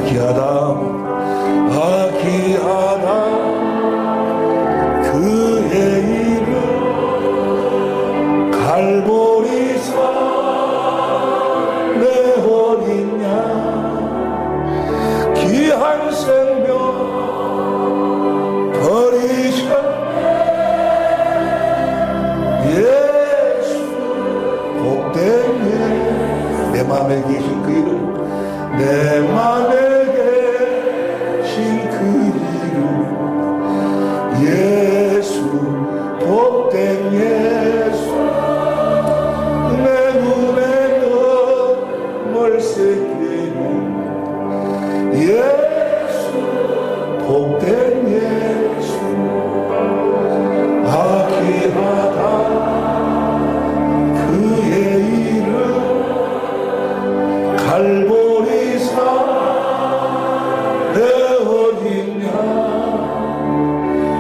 귀하다, 귀하다. 그의 이름 갈보리산 내 어린 양 귀한 생명 버리셨네. 예수 복된 예, 내 맘에 계신 그 이름, 내 맘에 계신 그 이름, 예수 복된 예수. 내 눈에 멀새끼는 예수 복된 예수. 귀하다 그의 이름 갈보리산 내 어린 양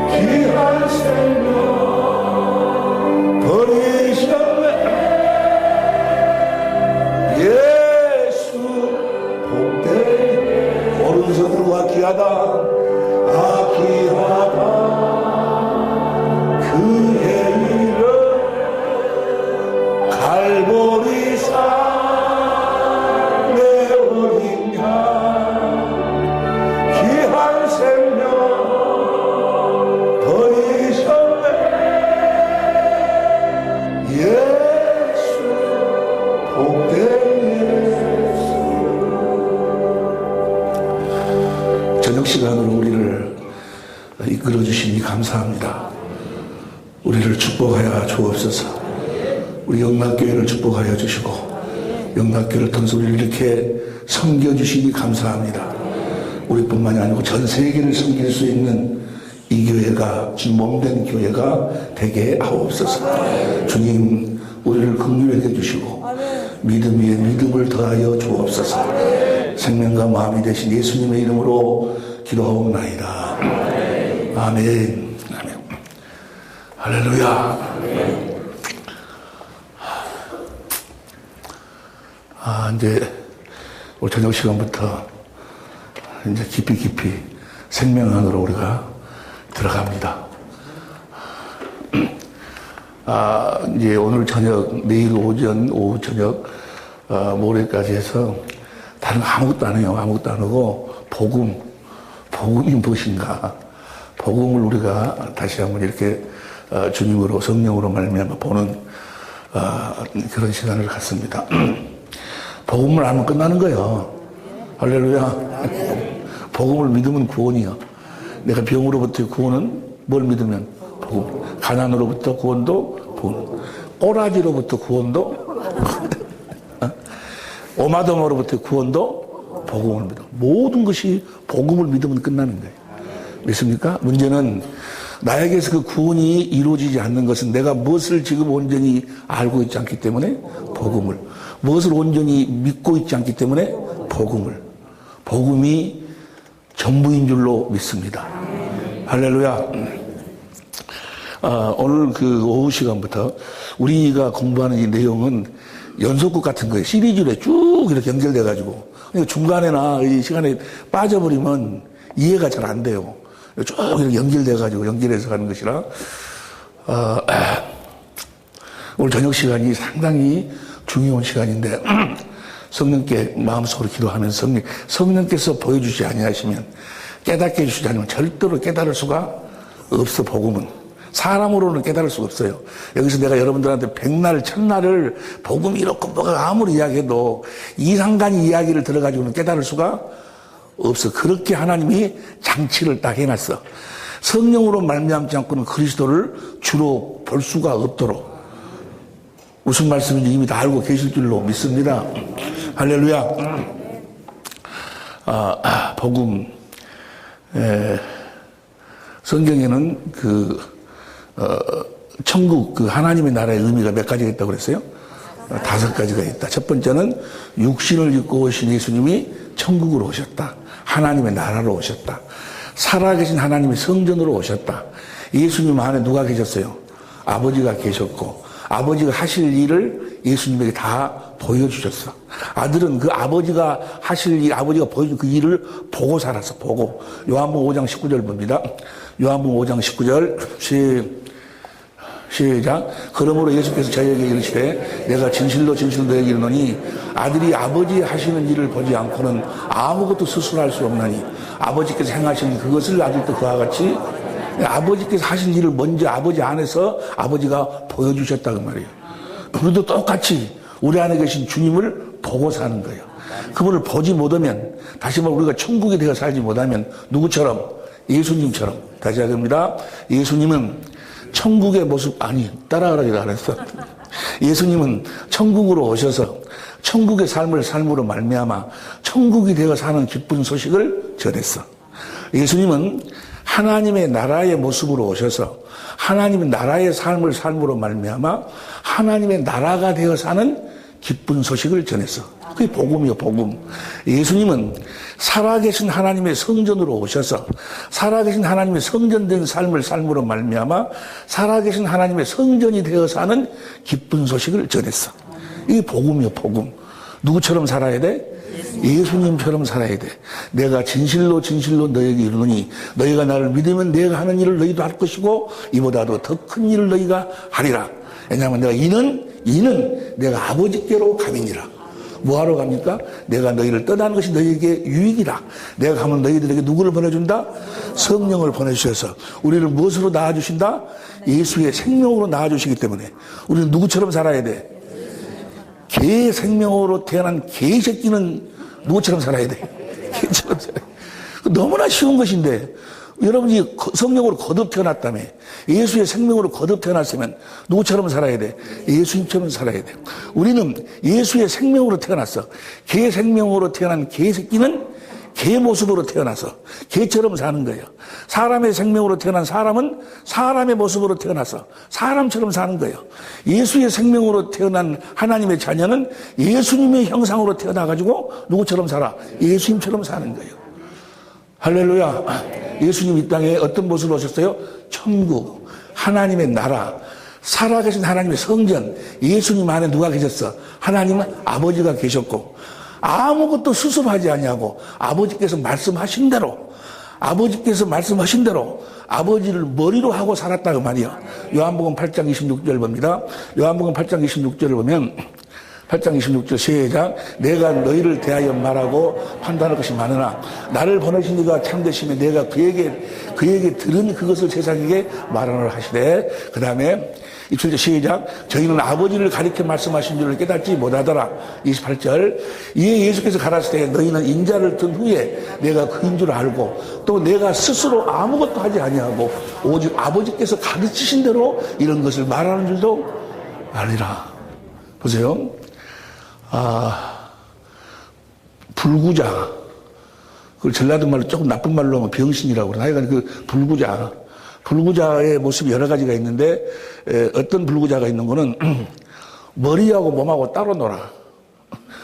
귀한 생명 버리셨네. 예수 복된 오른손으로 귀하다, 귀하다 그의 이름 갈보리산 내 어린 양 귀한 생명 버리셨네. 예수 복된 예수. 저녁 시간으로 우리를 이끌어 주시니 감사합니다. 우리를 축복하여 주옵소서. 우리 영락교회를 축복하여 주시고 영락교회를 통해서 우리를 이렇게 섬겨주시니 감사합니다. 우리뿐만이 아니고 전 세계를 섬길 수 있는 이 교회가 주 몸된 교회가 되게 하옵소서. 주님 우리를 긍휼히 여겨주시고 믿음 위에 믿음을 더하여 주옵소서. 생명과 마음이 되신 예수님의 이름으로 기도하옵나이다. 아멘. 할렐루야. 이제 오늘 저녁 시간부터 이제 깊이 생명 안으로 우리가 들어갑니다. 이제 오늘 저녁, 내일 오전, 오후 저녁, 모레까지 해서 다른 거 아무것도 안 해요. 아무것도 안 하고 복음이 무엇인가? 복음을 우리가 다시 한번 이렇게 주님으로 성령으로 말미암아 보는 그런 시간을 갖습니다. 복음을 알면 끝나는 거예요. 할렐루야. 복음을 믿으면 구원이요. 내가 병으로부터의 구원은 뭘 믿으면 복음. 가난으로부터 구원도 복음. 꼬라지로부터 구원도 오마덤으로부터 구원도 복음을 믿어. 모든 것이 복음을 믿으면 끝나는 거예요. 믿습니까? 문제는 나에게서 그 구원이 이루어지지 않는 것은 내가 무엇을 지금 온전히 알고 있지 않기 때문에 복음을, 무엇을 온전히 믿고 있지 않기 때문에 복음이 전부인 줄로 믿습니다. 할렐루야. 오늘 그 오후 시간부터 우리가 공부하는 이 내용은 연속극 같은 거예요. 시리즈로 쭉 이렇게 연결돼가지고 중간에나 이 시간에 빠져버리면 이해가 잘 안 돼요. 쭉 이렇게 연결돼가지고 연결해서 가는 것이라 오늘 저녁 시간이 상당히 중요한 시간인데 성령께 마음속으로 기도하면서 성령께서 보여주지 아니하시면 깨닫게 해주시지 않으면 절대로 깨달을 수가 없어. 복음은 사람으로는 깨달을 수가 없어요. 여기서 내가 여러분들한테 백날 천날을 복음이 이렇고 뭐가 아무리 이야기해도 이상간 이야기를 들어가지고는 깨달을 수가 없어. 그렇게 하나님이 장치를 딱 해놨어. 성령으로 말미암지 않고는 그리스도를 주로 볼 수가 없도록. 무슨 말씀인지 이미 다 알고 계실 줄로 믿습니다. 할렐루야. 복음. 성경에는 천국, 하나님의 나라의 의미가 몇 가지가 있다고 그랬어요? 5가지가 있다. 첫 번째는 육신을 입고 오신 예수님이 천국으로 오셨다. 하나님의 나라로 오셨다. 살아계신 하나님의 성전으로 오셨다. 예수님 안에 누가 계셨어요? 아버지가 계셨고 아버지가 하실 일을 예수님에게 다 보여주셨어. 아들은 그 아버지가 하실 일, 아버지가 보여준 그 일을 보고 살았어. 보고. 요한복음 5장 19절 봅니다. 요한복음 5장 19절 시작. 그러므로 예수께서 저에게 이르시되 내가 진실로 진실로 너에게 이르노니 아들이 아버지 하시는 일을 보지 않고는 아무것도 스스로 할 수 없나니 아버지께서 행하시는 그것을 아들도 그와 같이 아버지께서 하신 일을 먼저 아버지 안에서 아버지가 보여주셨다 그 말이에요. 우리도 똑같이 우리 안에 계신 주님을 보고 사는 거예요. 그분을 보지 못하면, 다시 말해 우리가 천국에 되어 살지 못하면 누구처럼? 예수님처럼. 다시 하겠습니다. 예수님은 천국의 모습, 아니 따라하라기도 안 했어. 예수님은 천국으로 오셔서 천국의 삶을 삶으로 말미암아 천국이 되어 사는 기쁜 소식을 전했어. 예수님은 하나님의 나라의 모습으로 오셔서 하나님의 나라의 삶을 삶으로 말미암아 하나님의 나라가 되어 사는 기쁜 소식을 전했어. 그게 복음이요, 복음. 예수님은 살아계신 하나님의 성전으로 오셔서 살아계신 하나님의 성전된 삶을 삶으로 말미암아 살아계신 하나님의 성전이 되어 사는 기쁜 소식을 전했어. 이게 복음이요, 복음. 누구처럼 살아야 돼? 예수님처럼 살아야 돼. 내가 진실로 진실로 너에게 이르노니 너희가 나를 믿으면 내가 하는 일을 너희도 할 것이고 이보다도 더 큰 일을 너희가 하리라. 왜냐하면 내가 이는 내가 아버지께로 가미니라. 뭐하러 갑니까? 내가 너희를 떠나는 것이 너희에게 유익이다. 내가 가면 너희들에게 누구를 보내준다? 성령을 보내주셔서 우리를 무엇으로 낳아주신다? 예수의 생명으로 낳아주시기 때문에 우리는 누구처럼 살아야 돼? 개 생명으로 태어난 개 새끼는 누구처럼 살아야 돼? 개처럼 살아야 돼. 너무나 쉬운 것인데 여러분이 성령으로 거듭 태어났다며 예수의 생명으로 거듭 태어났으면 누구처럼 살아야 돼? 예수님처럼 살아야 돼. 우리는 예수의 생명으로 태어났어. 개 생명으로 태어난 개 새끼는 개 모습으로 태어나서 개처럼 사는 거예요. 사람의 생명으로 태어난 사람은 사람의 모습으로 태어나서 사람처럼 사는 거예요. 예수의 생명으로 태어난 하나님의 자녀는 예수님의 형상으로 태어나가지고 누구처럼 살아? 예수님처럼 사는 거예요. 할렐루야. 예수님 이 땅에 어떤 모습으로 오셨어요? 천국, 하나님의 나라, 살아계신 하나님의 성전, 예수님 안에 누가 계셨어? 하나님은 아버지가 계셨고 아무것도 스스로 하지 아니하고 아버지께서 말씀하신 대로 아버지를 머리로 하고 살았다 그 말이야. 요한복음 8장 26절 봅니다. 요한복음 8장 26절을 보면 8장 26절 시작. 내가 너희를 대하여 말하고 판단할 것이 많으나 나를 보내신 이가 참되시면 내가 그에게 들은 그것을 세상에게 말하노라 하시되 그 다음에 27절 시작. 저희는 아버지를 가리켜 말씀하신 줄을 깨닫지 못하더라. 28절 이에 예수께서 가라사대 때 너희는 인자를 든 후에 내가 그인 줄 알고 또 내가 스스로 아무것도 하지 아니하고 오직 아버지께서 가르치신 대로 이런 것을 말하는 줄도 알리라. 보세요. 불구자. 그걸 전라도 말로 조금 나쁜 말로 하면 병신이라고 그러나 하여간 그 불구자의 모습이 여러 가지가 있는데 어떤 불구자가 있는 거는 머리하고 몸하고 따로 놀아.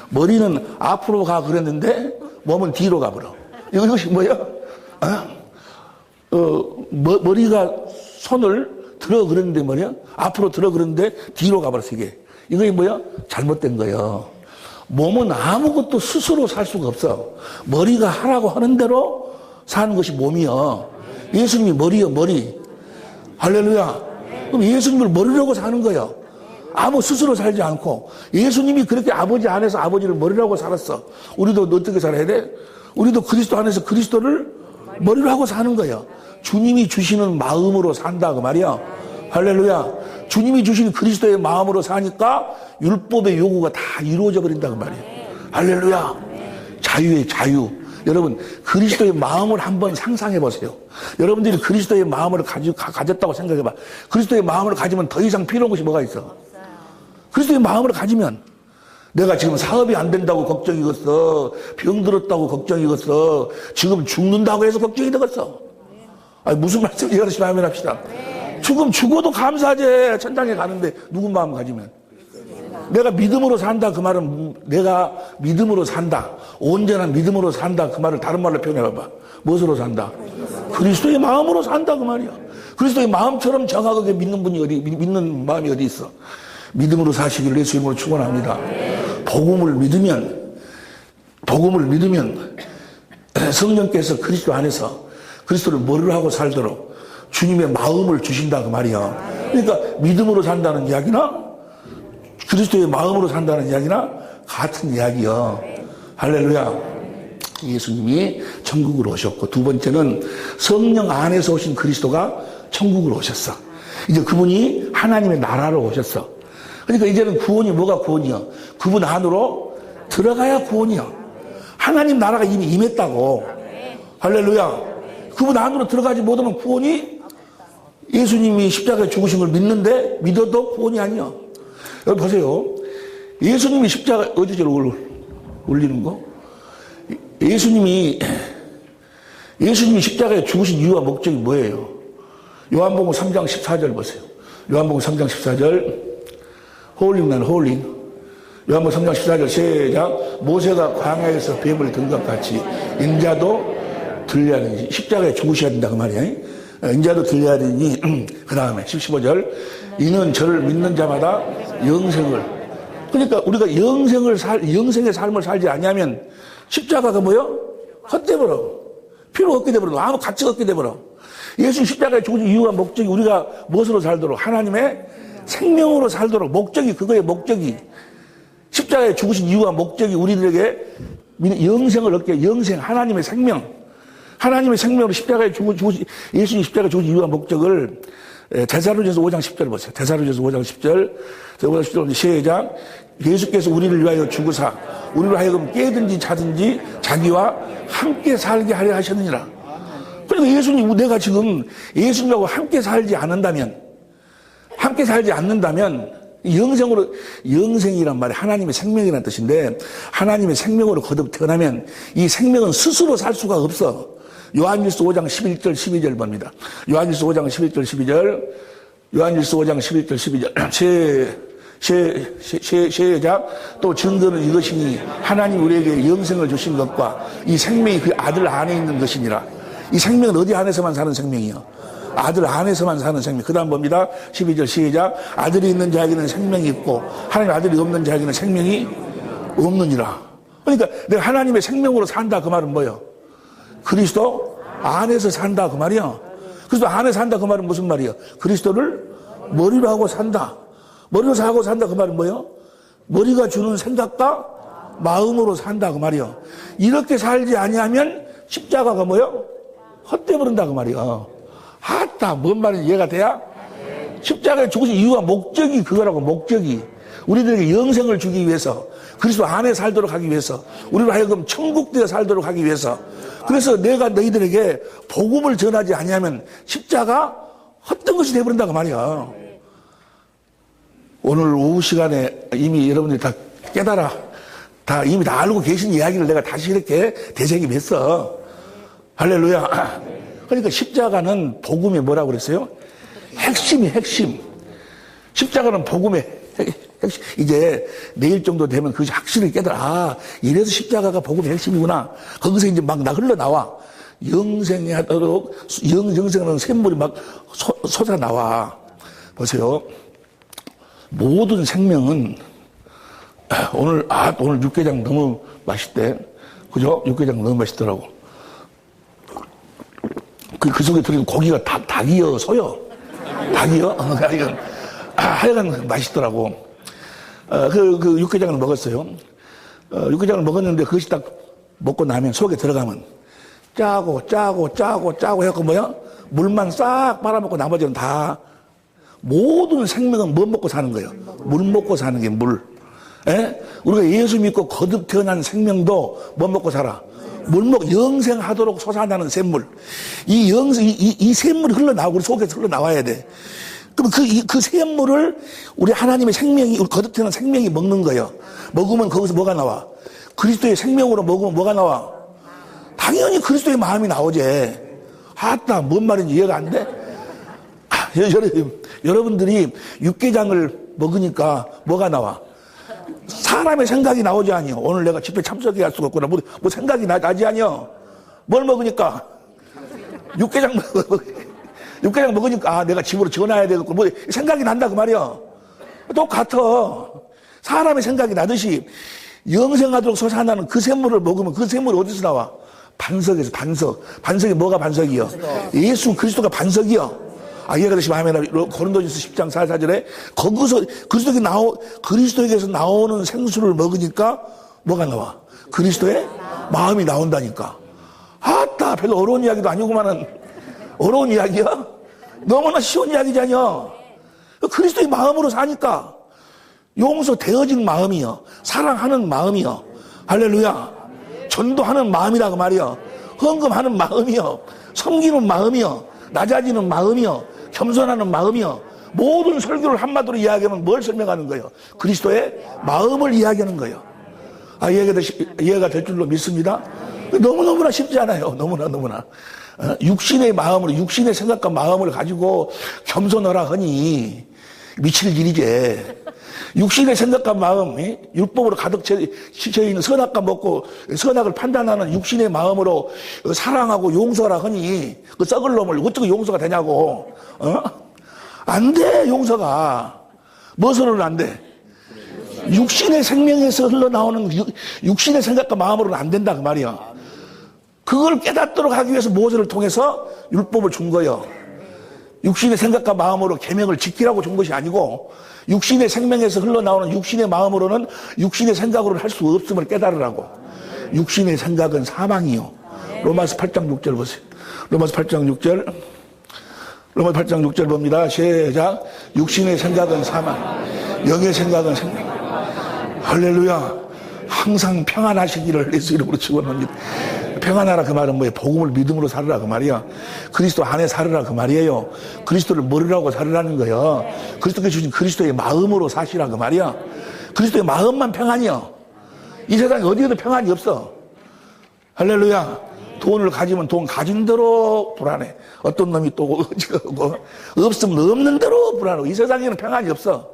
머리는 앞으로 가 그랬는데 몸은 뒤로 가버려. 이것이 뭐야? 머리가 손을 들어 그랬는데 뭐냐? 앞으로 들어 그랬는데 뒤로 가버렸어 이게. 이게 뭐야? 잘못된 거예요. 몸은 아무것도 스스로 살 수가 없어. 머리가 하라고 하는 대로 사는 것이 몸이요. 예수님이 머리요, 머리. 할렐루야. 그럼 예수님을 머리라고 사는 거예요. 아무 스스로 살지 않고. 예수님이 그렇게 아버지 안에서 아버지를 머리라고 살았어. 우리도 어떻게 살아야 돼? 우리도 그리스도 안에서 그리스도를 머리로 하고 사는 거예요. 주님이 주시는 마음으로 산다 그 말이야. 할렐루야. 주님이 주신 그리스도의 마음으로 사니까 율법의 요구가 다 이루어져 버린다 그 말이에요. 할렐루야. 자유의 자유. 여러분 그리스도의 마음을 한번 상상해 보세요. 여러분들이 그리스도의 마음을 가졌다고 생각해 봐. 그리스도의 마음을 가지면 더 이상 필요한 것이 뭐가 있어? 그리스도의 마음을 가지면 내가 지금 사업이 안 된다고 걱정이겠어. 병 들었다고 걱정이겠어. 지금 죽는다고 해서 걱정이 되겠어. 아니 무슨 말씀인지 열심히 하면 합시다. 죽어도 감사하지. 천당에 가는데 누구 마음 가지면. 내가 믿음으로 산다 그 말은 내가 믿음으로 산다. 온전한 믿음으로 산다 그 말을 다른 말로 표현해 봐봐. 무엇으로 산다? 그리스도의 마음으로 산다 그 말이야. 그리스도의 마음처럼 정확하게 믿는 마음이 어디 있어? 믿음으로 사시기를 예수 이름으로 축원합니다. 복음을 믿으면 성령께서 그리스도 안에서 그리스도를 머리로 하고 살도록 주님의 마음을 주신다 그 말이야. 그러니까 믿음으로 산다는 이야기나 그리스도의 마음으로 산다는 이야기나 같은 이야기야. 할렐루야. 예수님이 천국으로 오셨고, 두 번째는 성령 안에서 오신 그리스도가 천국으로 오셨어. 이제 그분이 하나님의 나라로 오셨어. 그러니까 이제는 구원이 뭐가 구원이야? 그분 안으로 들어가야 구원이야. 하나님 나라가 이미 임했다고. 할렐루야. 그분 안으로 들어가지 못하면 구원이, 예수님이 십자가에 죽으신 걸 믿어도 구원이 아니야. 여러분 보세요. 예수님이 십자가 어디서 올리는 거? 예수님이 십자가에 죽으신 이유와 목적이 뭐예요? 요한복음 3장 14절 보세요. 요한복음 3장 14절. 홀링난 홀링. 요한복음 3장 14절 시작. 모세가 광야에서 뱀을 든 것 같이 인자도 들려야 되니, 십자가에 죽으셔야 된다 그 말이야. 인자도 들려야 되니, 그 다음에 15절. 이는 저를 믿는 자마다 영생을. 그러니까 우리가 영생의 삶을 살지 않냐면 십자가가 뭐요? 헛되버려. 필요 없게 되버려. 아무 가치가 없게 되버려. 예수 십자가에 죽으신 이유와 목적이 우리가 무엇으로 살도록? 하나님의 생명으로 살도록. 목적이 그거의 목적이. 십자가에 죽으신 이유와 목적이 우리들에게 영생을 얻게, 영생, 하나님의 생명. 하나님의 생명으로 십자가에 예수님 십자가에 죽으신 이유와 목적을 데살로니가서 5장 10절 보세요. 데살로니가서 5장 10절. 5장 10절 시작. 예수께서 우리를 위하여 죽으사 우리로 하여금 깨든지 자든지 자기와 함께 살게 하려 하셨느니라. 그러니까 예수님, 내가 지금 예수님하고 함께 살지 않는다면 영생이란 말이 하나님의 생명이라는 뜻인데, 하나님의 생명으로 거듭 태어나면 이 생명은 스스로 살 수가 없어. 요한일서 5장 11절 12절 봅니다. 요한일서 5장 11절 12절. 요한일서 5장 11절 12절. 시작. 또 증거는 이것이니 하나님 우리에게 영생을 주신 것과 이 생명이 그 아들 안에 있는 것이니라. 이 생명은 어디 안에서만 사는 생명이요? 아들 안에서만 사는 생명. 그 다음 봅니다. 12절 시작. 아들이 있는 자에게는 생명이 있고 하나님 아들이 없는 자에게는 생명이 없느니라. 그러니까 내가 하나님의 생명으로 산다 그 말은 뭐예요? 그리스도 안에서 산다 그 말이야. 그리스도 안에 산다 그 말은 무슨 말이야? 그리스도를 머리로 하고 산다. 머리로 하고 산다 그 말은 뭐예요? 머리가 주는 생각과 마음으로 산다 그 말이야. 이렇게 살지 아니하면 십자가가 뭐예요? 헛되어 버린다 그 말이야. 아따, 뭔 말인지 이해가 돼야? 십자가에 죽으신 이유와 목적이 그거라고. 목적이 우리들에게 영생을 주기 위해서, 그리스도 안에 살도록 하기 위해서, 우리로 하여금 천국되어 살도록 하기 위해서. 그래서 내가 너희들에게 복음을 전하지 아니하면 십자가 헛된 것이 되어버린다 그 말이야. 오늘 오후 시간에 이미 여러분들이 다 깨달아, 이미 다 알고 계신 이야기를 내가 다시 이렇게 되새김했어. 할렐루야. 그러니까 십자가는 복음의 뭐라고 그랬어요? 핵심. 십자가는 복음의 핵심. 이제 내일 정도 되면 그것이 확실히 깨달아. 이래서 십자가가 복음의 핵심이구나. 거기서 이제 막 흘러나와. 영생하도록, 영생하는 샘물이 막 솟아나와. 보세요. 모든 생명은, 오늘 육개장 너무 맛있대. 그죠? 육개장 너무 맛있더라고. 그 속에 들어있는 고기가 닭이요, 소요? 닭이요? 하여간 맛있더라고. 그 육개장을 먹었어요. 육개장을 먹었는데 그것이 딱 먹고 나면 속에 들어가면 짜고 해갖고 뭐야? 물만 싹 빨아먹고 나머지는 다, 모든 생명은 뭐 먹고 사는 거예요? 물 먹고 사는 게 물. 예? 우리가 예수 믿고 거듭 태어난 생명도 뭐 먹고 살아? 영생하도록 솟아나는 샘물. 이 샘물이 흘러나오고 우리 속에서 흘러나와야 돼. 그럼 그 샘물을 우리 하나님의 생명이, 우리 거듭 태어난 생명이 먹는 거예요. 먹으면 거기서 뭐가 나와? 그리스도의 생명으로 먹으면 뭐가 나와? 당연히 그리스도의 마음이 나오지. 아따, 뭔 말인지 이해가 안 돼? 여러분들이 육개장을 먹으니까 뭐가 나와? 사람의 생각이 나오지 아니요. 오늘 내가 집회 참석해야 할 수가 없구나. 뭐 생각이 나지 아니요. 뭘 먹으니까? 육개장 먹으니까, 내가 집으로 전화해야 되겠구나. 생각이 난다 그 말이야. 똑같아. 사람의 생각이 나듯이 영생하도록 솟아나는 그 샘물을 먹으면 그 샘물이 어디서 나와? 반석에서, 반석. 반석이 뭐가 반석이요? 예수 그리스도가 반석이요. 이해가 되시면 아멘. 고린도전서 10장 4절에 거기서 그리스도에게서 나오는 생수를 먹으니까 뭐가 나와? 그리스도의 마음이 나온다니까. 아따, 별로 어려운 이야기도 아니구만은. 어려운 이야기야? 너무나 쉬운 이야기잖여. 그리스도의 마음으로 사니까. 용서되어진 마음이요. 사랑하는 마음이요. 할렐루야. 전도하는 마음이라고 말이요. 헌금하는 마음이요. 섬기는 마음이요. 낮아지는 마음이요. 겸손하는 마음이요. 모든 설교를 한마디로 이야기하면 뭘 설명하는 거예요? 그리스도의 마음을 이야기하는 거예요. 이해가 될 줄로 믿습니다. 너무너무나 쉽지 않아요. 너무나. 육신의 마음으로, 육신의 생각과 마음을 가지고 겸손하라 하니 미칠 일이지. 육신의 생각과 마음, 율법으로 가득 지쳐 있는 선악과 먹고 선악을 판단하는 육신의 마음으로 사랑하고 용서하라 하니 그 썩을 놈을 어떻게 용서가 되냐고. 안 돼, 용서가. 무엇으로는 안 돼? 육신의 생명에서 흘러나오는 육신의 생각과 마음으로는 안 된다 그 말이야. 그걸 깨닫도록 하기 위해서 모세를 통해서 율법을 준 거예요. 육신의 생각과 마음으로 계명을 지키라고 준 것이 아니고 육신의 생명에서 흘러나오는 육신의 마음으로는 육신의 생각으로는 할 수 없음을 깨달으라고. 육신의 생각은 사망이요. 로마서 8장 6절 보세요. 로마서 8장 6절 봅니다. 시작. 육신의 생각은 사망, 영의 생각은 생명. 할렐루야. 항상 평안하시기를 예수 이름으로 축원합니다. 평안하라 그 말은 뭐예요? 복음을 믿음으로 살으라 그 말이야. 그리스도 안에 살으라 그 말이에요. 그리스도를 머리라고 살으라는 거예요. 그리스도께 주신 그리스도의 마음으로 사시라 그 말이야. 그리스도의 마음만 평안이요. 이 세상에 어디에도 평안이 없어. 할렐루야. 돈을 가지면 돈 가진 대로 불안해. 어떤 놈이 또 없으면 없는 대로 불안하고. 이 세상에는 평안이 없어.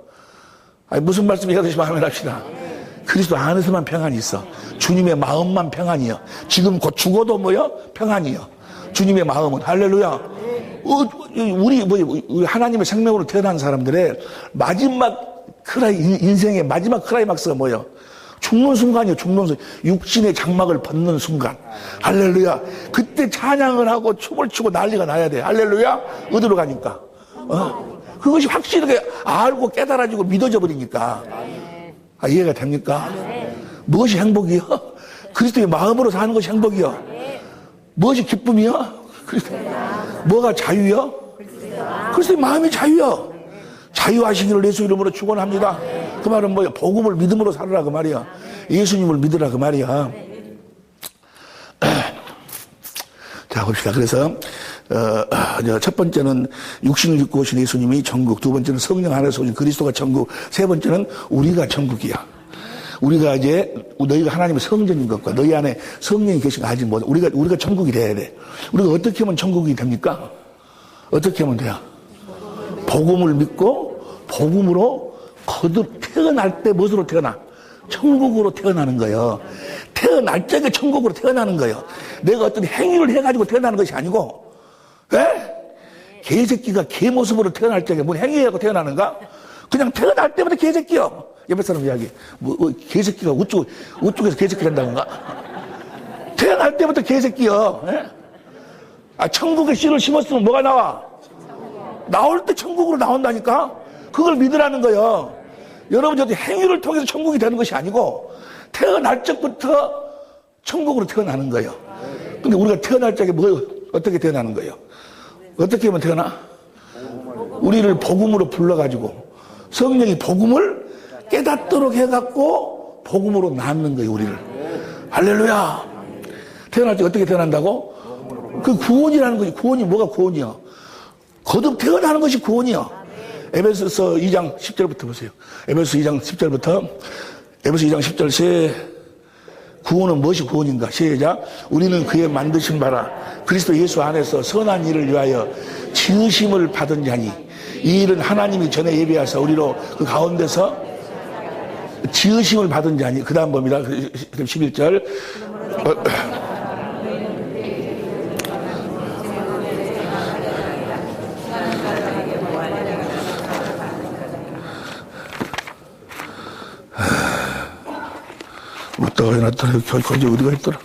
무슨 말씀이 하시면 하면 합시다. 그리스도 안에서만 평안이 있어. 주님의 마음만 평안이요. 지금 곧 죽어도 뭐요? 평안이요. 주님의 마음은. 할렐루야. 우리 하나님의 생명으로 태어난 사람들의 마지막 인생의 마지막 클라이막스가 뭐요? 죽는 순간이요. 죽는 순간. 육신의 장막을 벗는 순간. 할렐루야. 그때 찬양을 하고 춤을 추고 난리가 나야 돼. 할렐루야. 어디로 가니까. 그것이 확실하게 알고 깨달아지고 믿어져 버리니까. 이해가 됩니까? 무엇이 행복이요? 그리스도의 마음으로 사는 것이 행복이요. 무엇이 기쁨이요? 뭐가 자유요? 그리스도의 마음이 자유요. 자유하시기를 예수 이름으로 축원합니다. 그 말은 뭐야? 복음을 믿음으로 살으라 그 말이야. 예수님을 믿으라 그 말이야. 자, 봅시다. 그래서 첫 번째는 육신을 입고 오신 예수님이 천국, 두 번째는 성령 안에서 오신 그리스도가 천국, 세 번째는 우리가 천국이야. 우리가 이제 너희가 하나님의 성전인 것과 너희 안에 성령이 계신 거 아직 못. 우리가 천국이 돼야 돼. 우리가 어떻게 하면 천국이 됩니까? 어떻게 하면 돼요? 복음을 믿고 복음으로 거듭 태어날 때 무엇으로 태어나? 천국으로 태어나는 거예요. 태어날 적에 천국으로 태어나는 거예요. 내가 어떤 행위를 해가지고 태어나는 것이 아니고, 개새끼가 개 모습으로 태어날 적에 뭔 행위하고 태어나는가? 그냥 태어날 때부터 개새끼요. 옆에 사람 이야기. 개새끼가 우쪽에서 개새끼 된다는가? 태어날 때부터 개새끼요. 천국의 씨를 심었으면 뭐가 나와? 나올 때 천국으로 나온다니까? 그걸 믿으라는 거예요. 여러분, 저도 행위를 통해서 천국이 되는 것이 아니고, 태어날 적부터 천국으로 태어나는 거예요. 근데 우리가 태어날 적에 어떻게 태어나는 거예요? 어떻게 하면 태어나? 우리를 복음으로 불러가지고, 성령이 복음을 깨닫도록 해갖고, 복음으로 낳는 거예요, 우리를. 할렐루야. 태어날 적에 어떻게 태어난다고? 그 구원이라는 거지. 구원이 뭐가 구원이야? 거듭 태어나는 것이 구원이야. 에베소서 2장 10절부터 보세요. 에베소서 2장 10절부터. 에베소서 2장 10절 세. 구원은 무엇이 구원인가? 시작. 우리는 그의 만드신 바라 그리스도 예수 안에서 선한 일을 위하여 지으심을 받은 자니 이 일은 하나님이 전에 예비하사 우리로 그 가운데서 지으심을 받은 자니. 그 다음 봅니다. 11절. 또 해놨더라. 건지 어디가 있더라.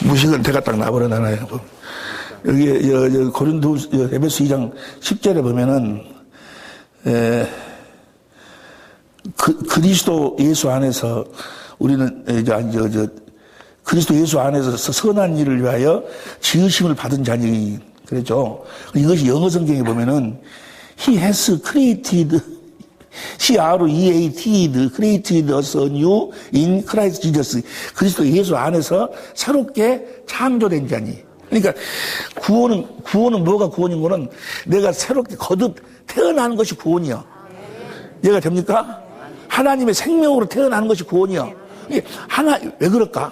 무식은 대가 딱 나버려놔요. 여기 고린도 에베소 2장 10절에 보면은 그리스도 예수 안에서 우리는 그리스도 예수 안에서 선한 일을 위하여 지으심을 받은 자니 그랬죠. 이것이 영어 성경에 보면은 He has created created us anew in Christ Jesus. 그리스도 예수 안에서 새롭게 창조된 자니. 그러니까 구원은 뭐가 구원인 거는 내가 새롭게 거듭 태어나는 것이 구원이요. 이해가 됩니까? 하나님의 생명으로 태어나는 것이 구원이요. 왜 그럴까?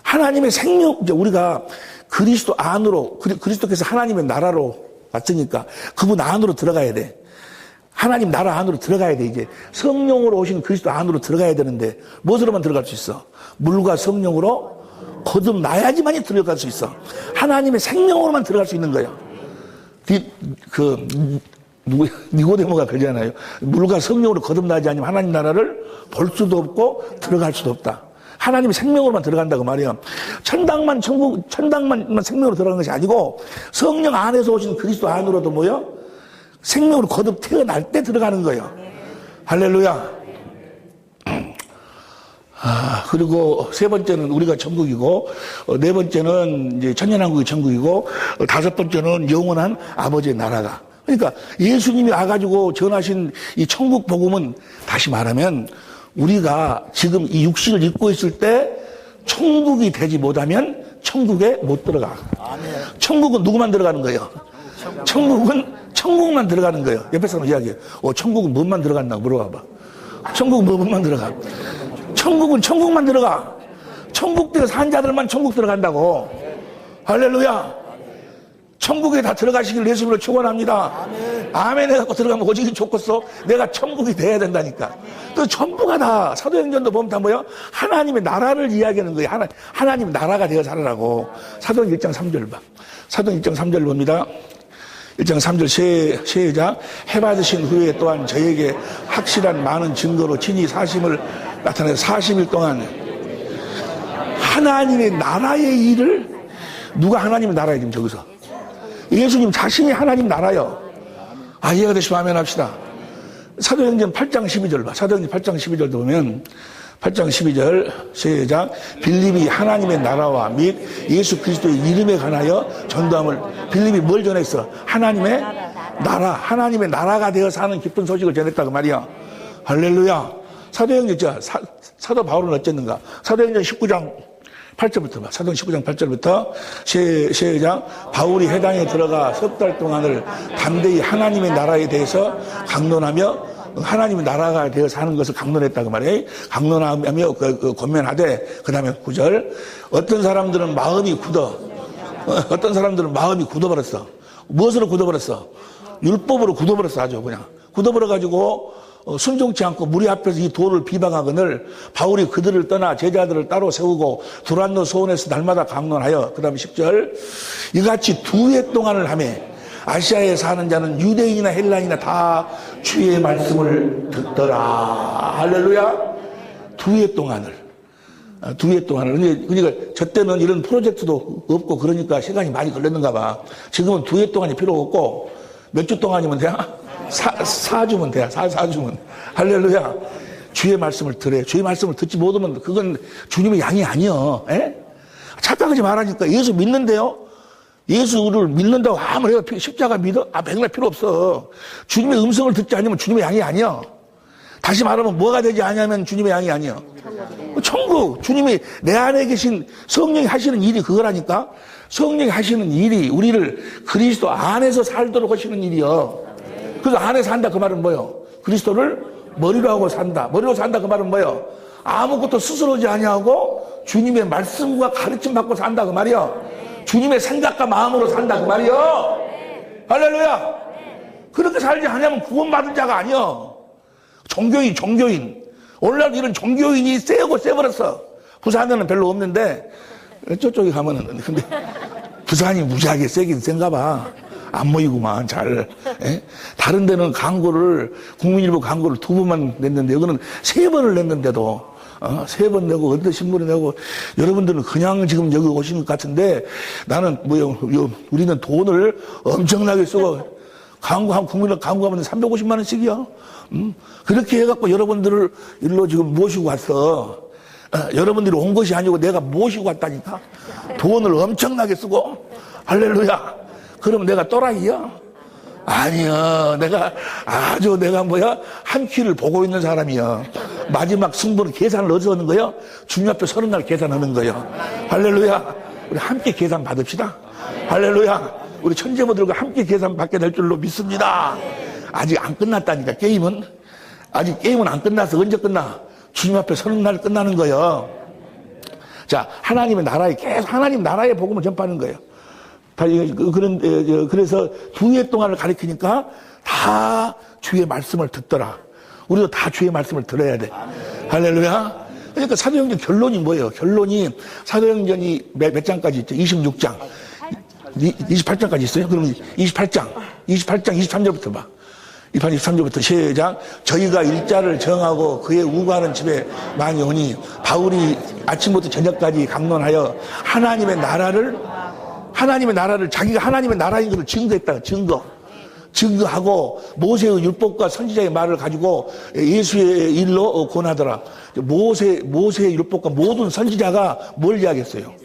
하나님의 생명, 우리가 그리스도 안으로, 그리스도께서 하나님의 나라로 왔으니까 그분 안으로 들어가야 돼. 하나님 나라 안으로 들어가야 돼, 이제. 성령으로 오신 그리스도 안으로 들어가야 되는데, 무엇으로만 들어갈 수 있어? 물과 성령으로 거듭나야지만이 들어갈 수 있어. 하나님의 생명으로만 들어갈 수 있는 거예요. 니고데모가 그러잖아요. 물과 성령으로 거듭나지 않으면 하나님 나라를 볼 수도 없고 들어갈 수도 없다. 하나님의 생명으로만 들어간다고 말이에요. 천당만 생명으로 들어가는 것이 아니고 성령 안에서 오신 그리스도 안으로도 뭐요? 생명으로 거듭 태어날 때 들어가는 거예요. 할렐루야. 그리고 세 번째는 우리가 천국이고, 네 번째는 이제 천년왕국이 천국이고, 다섯 번째는 영원한 아버지의 나라가. 그러니까 예수님이 와가지고 전하신 이 천국 복음은 다시 말하면 우리가 지금 이 육신을 입고 있을 때 천국이 되지 못하면 천국에 못 들어가. 천국은 누구만 들어가는 거예요? 천국은 천국만 들어가는 거예요. 옆에 사람 이야기해요. 천국은 뭔만 들어간다고 물어봐봐. 천국은 뭐만 들어가? 천국은 천국만 들어가. 천국에 산 자들만 천국 들어간다고. 할렐루야. 천국에 다 들어가시길 예수님으로 축원합니다. 아멘 해갖고 들어가면 오직이 좋겠어. 내가 천국이 돼야 된다니까. 또 전부가 다 사도행전도 보면 다 뭐야? 하나님의 나라를 이야기하는 거예요. 하나님 나라가 되어 살아라고. 사도행 1장 3절 봐. 사도행 1장 3절 봅니다. 1장 3절 시작. 해받으신 후에 또한 저에게 확실한 많은 증거로 친히 사심을 나타내서 40일 동안 하나님의 나라의 일을 누가 하나님의 나라에 지금 저기서 예수님 자신이 하나님 나라요. 이해가 되시면 아멘 합시다. 사도행전 8장 12절 봐. 사도행전 8장 12절도 보면 8장 12절 시작. 빌립이 하나님의 나라와 및 예수 그리스도의 이름에 관하여 전도함을. 빌립이 뭘 전했어? 하나님의 나라, 하나님의 나라가 되어 사는 기쁜 소식을 전했다고 말이야. 할렐루야. 사도행전 사도 바울은 어쨌는가? 사도행전 19장 8절부터 봐. 사도행 19장 8절부터 시작. 바울이 해당에 들어가 석 달 동안을 담대히 하나님의 나라에 대해서 강론하며 하나님의 나라가 되어 사는 것을 강론했다고 말해. 강론하며 권면하되, 그 다음에 9절. 어떤 사람들은 마음이 굳어버렸어. 무엇으로 굳어버렸어? 율법으로 굳어버렸어. 아주 그냥 굳어버려가지고 순종치 않고 무리 앞에서 이 도를 비방하거늘 바울이 그들을 떠나 제자들을 따로 세우고 두란노 소원에서 날마다 강론하여, 그 다음에 10절. 이같이 2해 동안을 하며 아시아에 사는 자는 유대인이나 헬라인이나 다 주의 말씀을 듣더라. 할렐루야. 2해 동안을. 그러니까 저 때는 이런 프로젝트도 없고 그러니까 시간이 많이 걸렸는가 봐. 지금은 2해 동안이 필요 없고 몇 주 동안이면 돼요? 4주면 돼요. 4주면. 할렐루야. 주의 말씀을 들어요. 주의 말씀을 듣지 못하면 그건 주님의 양이 아니요. 착각하지 말라니까. 예수 믿는데요. 예수를 믿는다고 아무리 해도 십자가 믿어? 백날 필요 없어. 주님의 음성을 듣지 않으면 주님의 양이 아니야. 다시 말하면 뭐가 되지 않으면 주님의 양이 아니야. 천국. 주님이 내 안에 계신 성령이 하시는 일이 그거라니까. 성령이 하시는 일이 우리를 그리스도 안에서 살도록 하시는 일이요. 그래서 안에서 산다 그 말은 뭐요? 그리스도를 머리로 하고 산다. 머리로 산다 그 말은 뭐요? 아무것도 스스로지 아니하고 주님의 말씀과 가르침 받고 산다 그 말이요. 주님의 생각과 마음으로 산다 그 말이요. 할렐루야. 그렇게 살지 않으면 구원받은 자가 아니요. 종교인. 오늘날 이런 종교인이 세버렸어. 부산에는 별로 없는데 저쪽에 가면은. 근데 부산이 무지하게 세긴 센가 봐. 안 모이구만, 잘. 예? 다른 데는 광고를, 국민일보 광고를 2번만 냈는데, 여기는 3번을 냈는데도, 3번 내고, 어떤 신문에 내고, 여러분들은 그냥 지금 여기 오신 것 같은데, 나는, 우리는 돈을 엄청나게 쓰고, 국민을 광고하면 350만원씩이야. 그렇게 해갖고 여러분들을 일로 지금 모시고 왔어. 여러분들이 온 것이 아니고 내가 모시고 왔다니까. 돈을 엄청나게 쓰고. 할렐루야. 그럼 내가 또라이야? 아니야. 내가 한 키를 보고 있는 사람이야. 마지막 승부는 계산을 어디서 하는 거야? 주님 앞에 서는 날 계산하는 거야. 할렐루야. 우리 함께 계산 받읍시다. 할렐루야. 우리 천재모들과 함께 계산 받게 될 줄로 믿습니다. 아직 안 끝났다니까, 게임은. 아직 게임은 안 끝났어. 언제 끝나? 주님 앞에 서는 날 끝나는 거예요. 자, 하나님의 나라에, 계속 하나님 나라의 복음을 전파하는 거예요. 그래서 2해 동안을 가리키니까 다 주의 말씀을 듣더라. 우리도 다 주의 말씀을 들어야 돼. 할렐루야. 그러니까 사도행전 결론이 뭐예요? 결론이 사도행전이 몇 장까지 있죠? 26장. 28장까지 있어요? 그러면 28장 23절부터 봐. 23절부터 시작. 저희가 일자를 정하고 그의 우고하는 집에 많이 오니 바울이 아침부터 저녁까지 강론하여 하나님의 나라를 자기가 하나님의 나라인 것을 증거했다. 증거하고 모세의 율법과 선지자의 말을 가지고 예수의 일로 권하더라. 모세의 율법과 모든 선지자가 뭘 이야기했어요?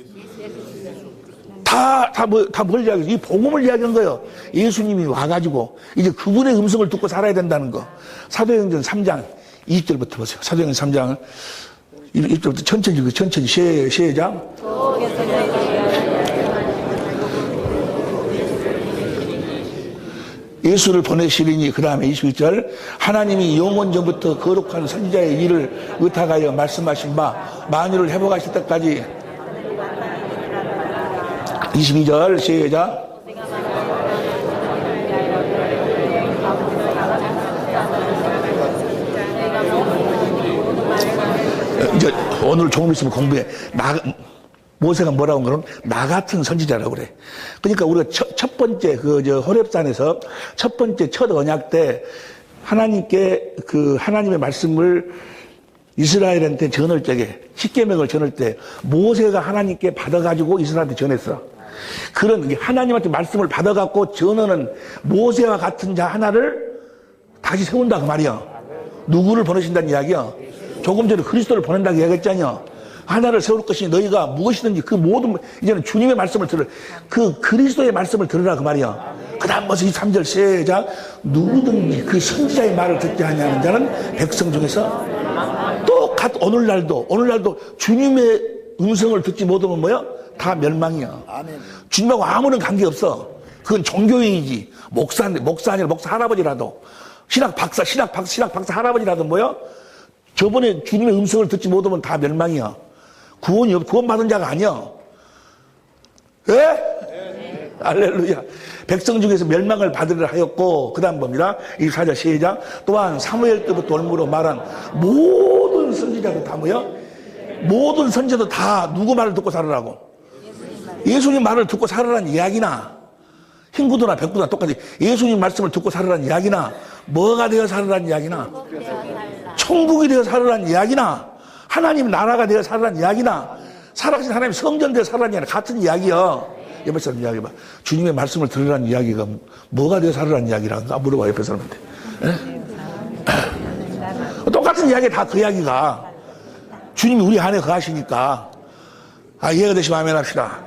뭘 이야기했어요? 이 복음을 이야기한 거예요. 예수님이 와가지고 이제 그분의 음성을 듣고 살아야 된다는 거. 사도행전 3장 20절부터 보세요. 사도행전 3장 20절부터 천천히 시작. 예수를 보내시리니 그 다음에 21절 하나님이 영원 전부터 거룩한 선지자의 일을 의탁하여 말씀하신 바 만유를 회복하실 때까지 22절 시작. 이제 오늘 조금 있으면 공부해. 모세가 뭐라고 한 거는 나 같은 선지자라고 그래. 그러니까 우리가 첫 번째 호렙산에서 첫 번째 첫 언약 때 하나님께 하나님의 말씀을 이스라엘한테 전할 때에 십계명을 전할 때 모세가 하나님께 받아가지고 이스라엘한테 전했어. 그런 하나님한테 말씀을 받아갖고 전하는 모세와 같은 자 하나를 다시 세운다 그 말이야. 누구를 보내신다는 이야기야? 조금 전에 그리스도를 보낸다고 이야기했잖아요. 하나를 세울 것이니 너희가 무엇이든지 그 모든 이제는 주님의 말씀을 그리스도의 말씀을 들으라 그 말이야. 그 다음 벌써 23절 시작. 누구든지 그 선지자의 말을 듣지 아니하는 자는 백성 중에서 오늘날도 주님의 음성을 듣지 못하면 뭐야? 다 멸망이야. 아멘. 주님하고 아무런 관계없어. 그건 종교인이지. 목사 아니라 목사 할아버지라도 신학 박사 할아버지라도 뭐야? 저번에 주님의 음성을 듣지 못하면 다 멸망이야. 구원받은 자가 아니야. 예? 네. 할렐루야. 백성 중에서 멸망을 받으려 하였고, 그 다음 봅니다. 24절 시작. 또한 사무엘 때부터 올무로 말한 모든 선지자도 다 뭐야? 모든 선지자도 다 누구 말을 듣고 살으라고? 예수님 말을 듣고 살으라는 이야기나, 흰구두나 백구두나 똑같이 예수님 말씀을 듣고 살으라는 이야기나, 뭐가 되어 살으라는 이야기나, 천국이 되어 살으라는 이야기나, 하나님 나라가 되어 살으라는 이야기나, 살아가신 하나님 성전 되어 살으라는 이야기나 같은 이야기야. 옆에 사람 이야기 봐. 주님의 말씀을 들으라는 이야기가 뭐가 되어 살으라는 이야기란가 물어봐 옆에 사람한테. 똑같은 이야기 다 그 이야기가. 주님이 우리 안에 거하시니까. 이해가 되시면 아멘 합시다.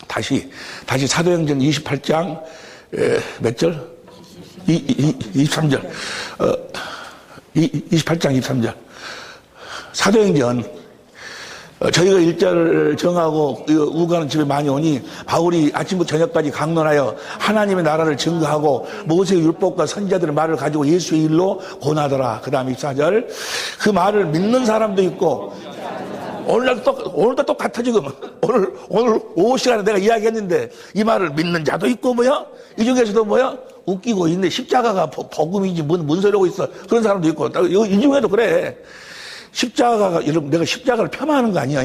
다시 사도행전 28장 몇 절? 23절. 28장 23절. 사도행전 저희가 일자를 정하고 우가는 집에 많이 오니 바울이 아침부터 저녁까지 강론하여 하나님의 나라를 증거하고 모세의 율법과 선지자들의 말을 가지고 예수의 일로 권하더라. 그 다음 24절. 그 말을 믿는 사람도 있고 오늘도 똑같아 지금. 오늘 오후 시간에 내가 이야기했는데 이 말을 믿는 자도 있고 뭐야? 이 중에서도 뭐야? 웃기고 있네. 십자가가 복음이지 뭔 소리하고 있어. 그런 사람도 있고. 이 중에도 그래. 십자가가 여러분 내가 십자가를 폄하하는 거 아니야?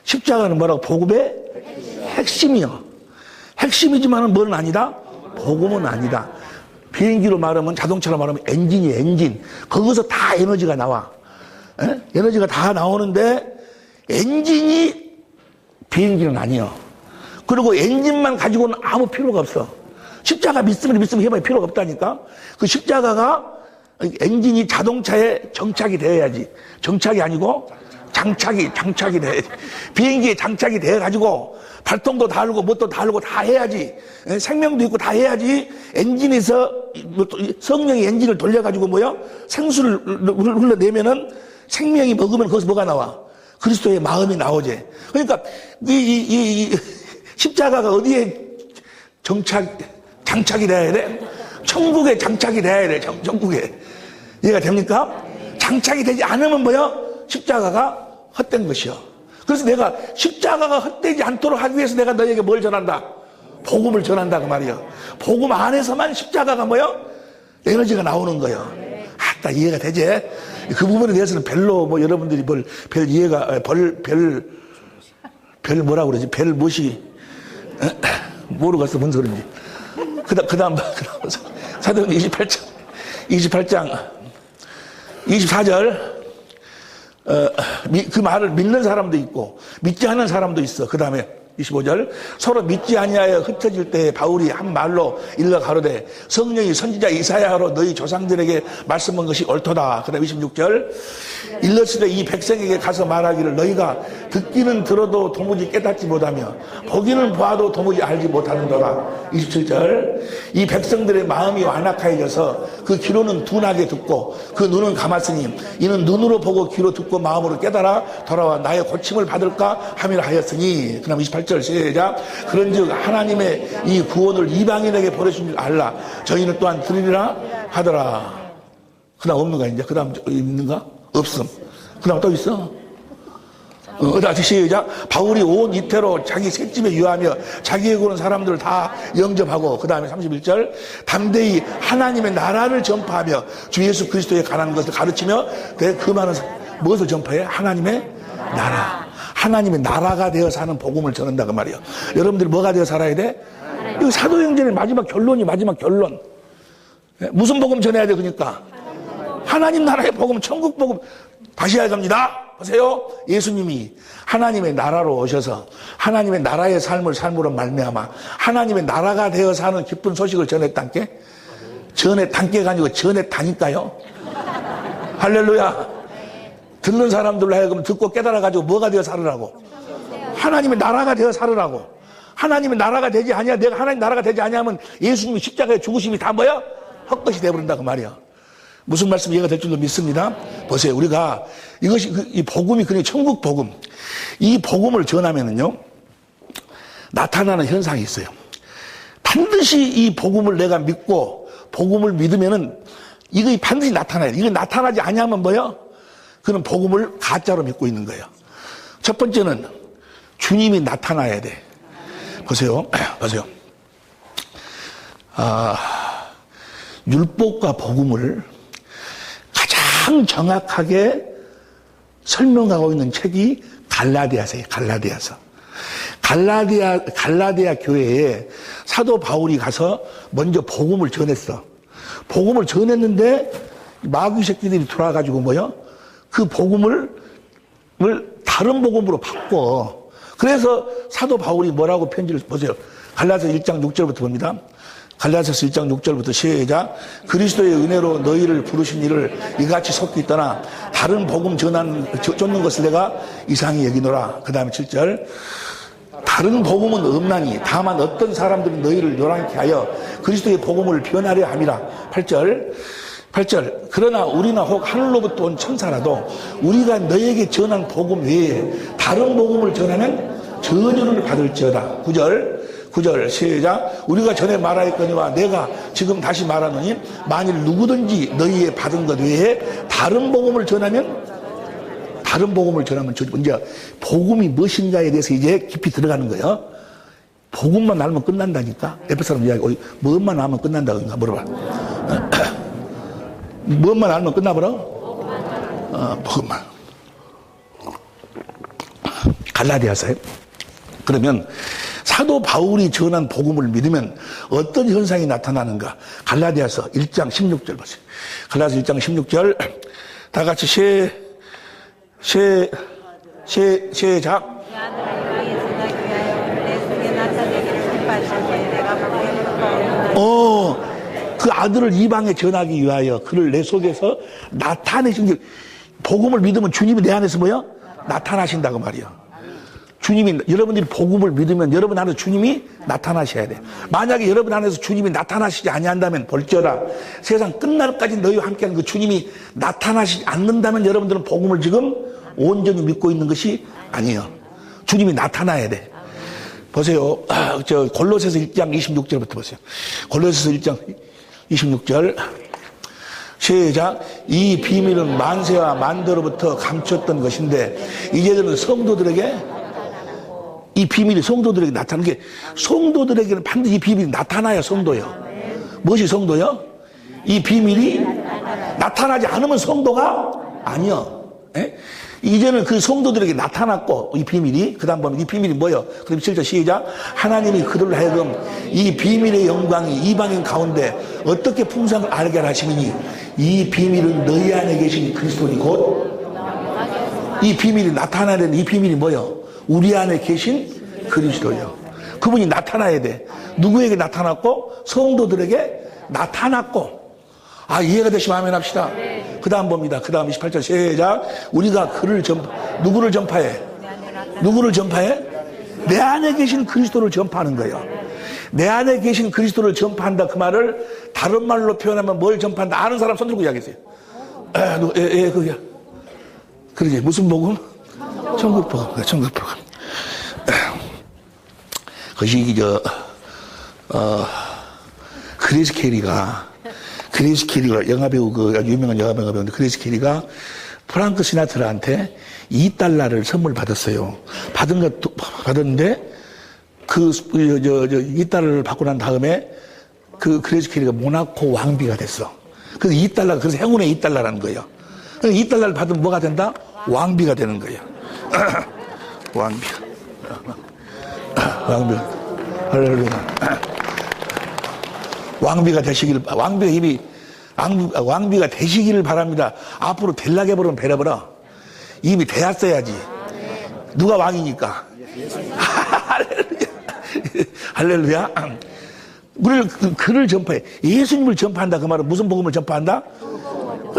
십자가는 뭐라고? 복음의 핵심이야. 핵심이지만은 뭐는 아니다? 복음은 아니다. 비행기로 말하면, 자동차로 말하면 엔진이에요, 엔진. 거기서 다 에너지가 나와. 에? 에너지가 다 나오는데 엔진이 비행기는 아니에요. 그리고 엔진만 가지고는 아무 필요가 없어. 십자가 믿으면 해봐야 필요가 없다니까. 그 십자가가 엔진이 자동차에 정착이 되어야지. 정착이 아니고 장착이 돼야지. 비행기에 장착이 돼가지고 발통도 달고 뭣도 달고 다 해야지. 생명도 있고 다 해야지. 엔진에서 성령이 엔진을 돌려가지고 뭐야? 생수를 흘러내면은 생명이 먹으면 거기서 뭐가 나와? 그리스도의 마음이 나오지. 그러니까 이 십자가가 어디에 장착이 돼야 돼? 천국에 장착이 돼야 돼. 천국에. 이해가 됩니까? 장착이 되지 않으면 뭐야? 십자가가 헛된 것이요. 그래서 내가 십자가가 헛되지 않도록 하기 위해서 내가 너에게 뭘 전한다? 복음을 전한다 그 말이요. 복음 안에서만 십자가가 뭐야? 에너지가 나오는 거예요. 아따 이해가 되지? 그 부분에 대해서는 별로 뭐 여러분들이 별 이해가 별 뭐라고 그러지? 별 무시 모르겠어 뭔 소리인지. 그다음 사도행전 28장 24절 그 말을 믿는 사람도 있고 믿지 않는 사람도 있어. 그 다음에 25절 서로 믿지 아니하여 흩어질 때 바울이 한 말로 일러 가로되 성령이 선지자 이사야로 너희 조상들에게 말씀한 것이 옳도다. 그 다음에 26절 일러스되 이 백성에게 가서 말하기를 너희가 듣기는 들어도 도무지 깨닫지 못하며 보기는 보아도 도무지 알지 못하는도다. 27절 이 백성들의 마음이 완악하여져서 그 귀로는 둔하게 듣고 그 눈은 감았으니 이는 눈으로 보고 귀로 듣고 마음으로 깨달아 돌아와 나의 고침을 받을까 함이라 하였으니. 그 다음 28절 시작 그런즉 하나님의 이 구원을 이방인에게 보내신 줄 알라. 저희는 또한 들으리라 하더라. 그 다음 없는가 이제? 그 다음 있는가? 없음. 그 다음 또 있어? 다시 시작. 바울이 온 이태로 자기 셋집에 유하며 자기에게 오는 사람들을 다 영접하고 그 다음에 31절 담대히 하나님의 나라를 전파하며 주 예수 그리스도에 관한 것을 가르치며 그 많은 무엇을 전파해? 하나님의 나라. 하나님의 나라가 되어 사는 복음을 전한다 그 말이에요. 여러분들이 뭐가 되어 살아야 돼? 이 사도행전의 마지막 결론. 무슨 복음 전해야 돼? 그러니까 하나님 나라의 복음, 천국 복음 다시 해야 됩니다. 보세요. 예수님이 하나님의 나라로 오셔서 하나님의 나라의 삶으로 말미암아 하나님의 나라가 되어 사는 기쁜 소식을 전했단께. 전했단께가 아니고 전했다니까요. 할렐루야. 듣는 사람들로 하여금 듣고 깨달아가지고 뭐가 되어 살으라고? 하나님의 나라가 되어 살으라고. 하나님의 나라가 되지 아니야. 내가 하나님 나라가 되지 아니하면 예수님이 십자가의 죽으심이 다 뭐야? 헛것이 되어버린다 그 말이야. 무슨 말씀 이해가 될 줄로 믿습니다. 보세요. 우리가 이것이 이 복음이 그냥 천국 복음. 이 복음을 전하면은요 나타나는 현상이 있어요. 반드시 이 복음을 내가 믿고 복음을 믿으면은 이거 반드시 나타나요. 이거 나타나지 아니하면 뭐요? 그는 복음을 가짜로 믿고 있는 거예요. 첫 번째는 주님이 나타나야 돼. 보세요. 율법과 복음을 가장 정확하게 설명하고 있는 책이 갈라디아서예요. 갈라디아 교회에 사도 바울이 가서 먼저 복음을 전했어. 복음을 전했는데 마귀 새끼들이 돌아가지고 뭐요? 그 복음을 다른 복음으로 바꿔. 그래서 사도 바울이 뭐라고 편지를 보세요. 갈라디아서 1장 6절부터 봅니다. 갈라디아서 1장 6절부터 시작. 그리스도의 은혜로 너희를 부르신 이를 이같이 속히 떠나 다른 복음 쫓는 것을 내가 이상히 여기노라. 그 다음에 7절. 다른 복음은 없나니 다만 어떤 사람들은 너희를 요란케 하여 그리스도의 복음을 변하려 함이라. 8절. 그러나 우리나 혹 하늘로부터 온 천사라도 우리가 너에게 전한 복음 외에 다른 복음을 전하면 전율을 받을지어다. 9절 시작. 우리가 전에 말하였거니와 내가 지금 다시 말하노니 만일 누구든지 너희의 받은 것 외에 다른 복음을 전하면 이제 복음이 무엇인가에 대해서 이제 깊이 들어가는 거예요. 복음만 알면 끝난다니까. 옆에 사람 이야기 뭐만 알면 끝난다 그런가 물어봐. 무엇만 알면 끝나버려? 복음만. 갈라디아서에. 그러면 사도 바울이 전한 복음을 믿으면 어떤 현상이 나타나는가? 갈라디아서 1장 16절 보세요. 갈라디아서 1장 16절 다 같이 시작. 그 아들을 이방에 전하기 위하여 그를 내 속에서 나타내신 게, 복음을 믿으면 주님이 내 안에서 뭐야? 나타나신다고 말이야. 주님이, 여러분들이 복음을 믿으면 여러분 안에서 주님이 나타나셔야 돼. 만약에 여러분 안에서 주님이 나타나시지 아니한다면 볼지어다 세상 끝날까지 너희와 함께하는 그 주님이 나타나시지 않는다면 여러분들은 복음을 지금 온전히 믿고 있는 것이 아니에요. 주님이 나타나야 돼. 보세요. 골로새서 1장 26절부터 보세요. 골로새서 1장 26절 시작. 이 비밀은 만세와 만대로부터 감췄던 것인데 이제는 성도들에게, 이 비밀이 성도들에게 나타나는 게, 성도들에게는 반드시 이 비밀이 나타나야 성도예요. 무엇이 성도요? 이 비밀이 나타나지 않으면 성도가 아니요. 이제는 그 성도들에게 나타났고, 이 비밀이, 그 다음 보면 이 비밀이 뭐예요? 그럼 7절 시작. 하나님이 그들로 하여금 이 비밀의 영광이 이방인 가운데 어떻게 풍성을 알게 하시느니 이 비밀은 너희 안에 계신 그리스도니 곧, 이 비밀이 나타나는 이 비밀이 뭐예요? 우리 안에 계신 그리스도예요. 그분이 나타나야 돼. 누구에게 나타났고? 성도들에게 나타났고. 이해가 되시면 아멘 합시다. 그 다음 봅니다. 그 다음 28절 시작. 우리가 그를 누구를 전파해? 누구를 전파해? 내 안에 계신 그리스도를 전파하는 거예요. 내 안에 계신 그리스도를 전파한다. 그 말을 다른 말로 표현하면 뭘 전파한다? 아는 사람 손 들고 이야기하세요. 그게. 그러지. 무슨 복음? 천국 복음. 천국 복음. 그것이, 그레이스 캐리가 영화배우, 유명한 영화배우인데, 그레이스 캐리가 프랑크 시나트라한테 $2를 선물 받았어요. 받았는데, $2를 받고 난 다음에, 그레이스 캐리가 모나코 왕비가 됐어. 그래서 그래서 행운의 $2라는 거예요. $2를 받으면 뭐가 된다? 왕비가 되는 거예요. 왕비. 할렐루야. 왕비가 되시기를 바랍니다. 앞으로 될라게 버리면 배려버려. 이미 되었어야지. 누가 왕이니까. 할렐루야. 우리를 그를 전파해. 예수님을 전파한다. 그 말은 무슨 복음을 전파한다?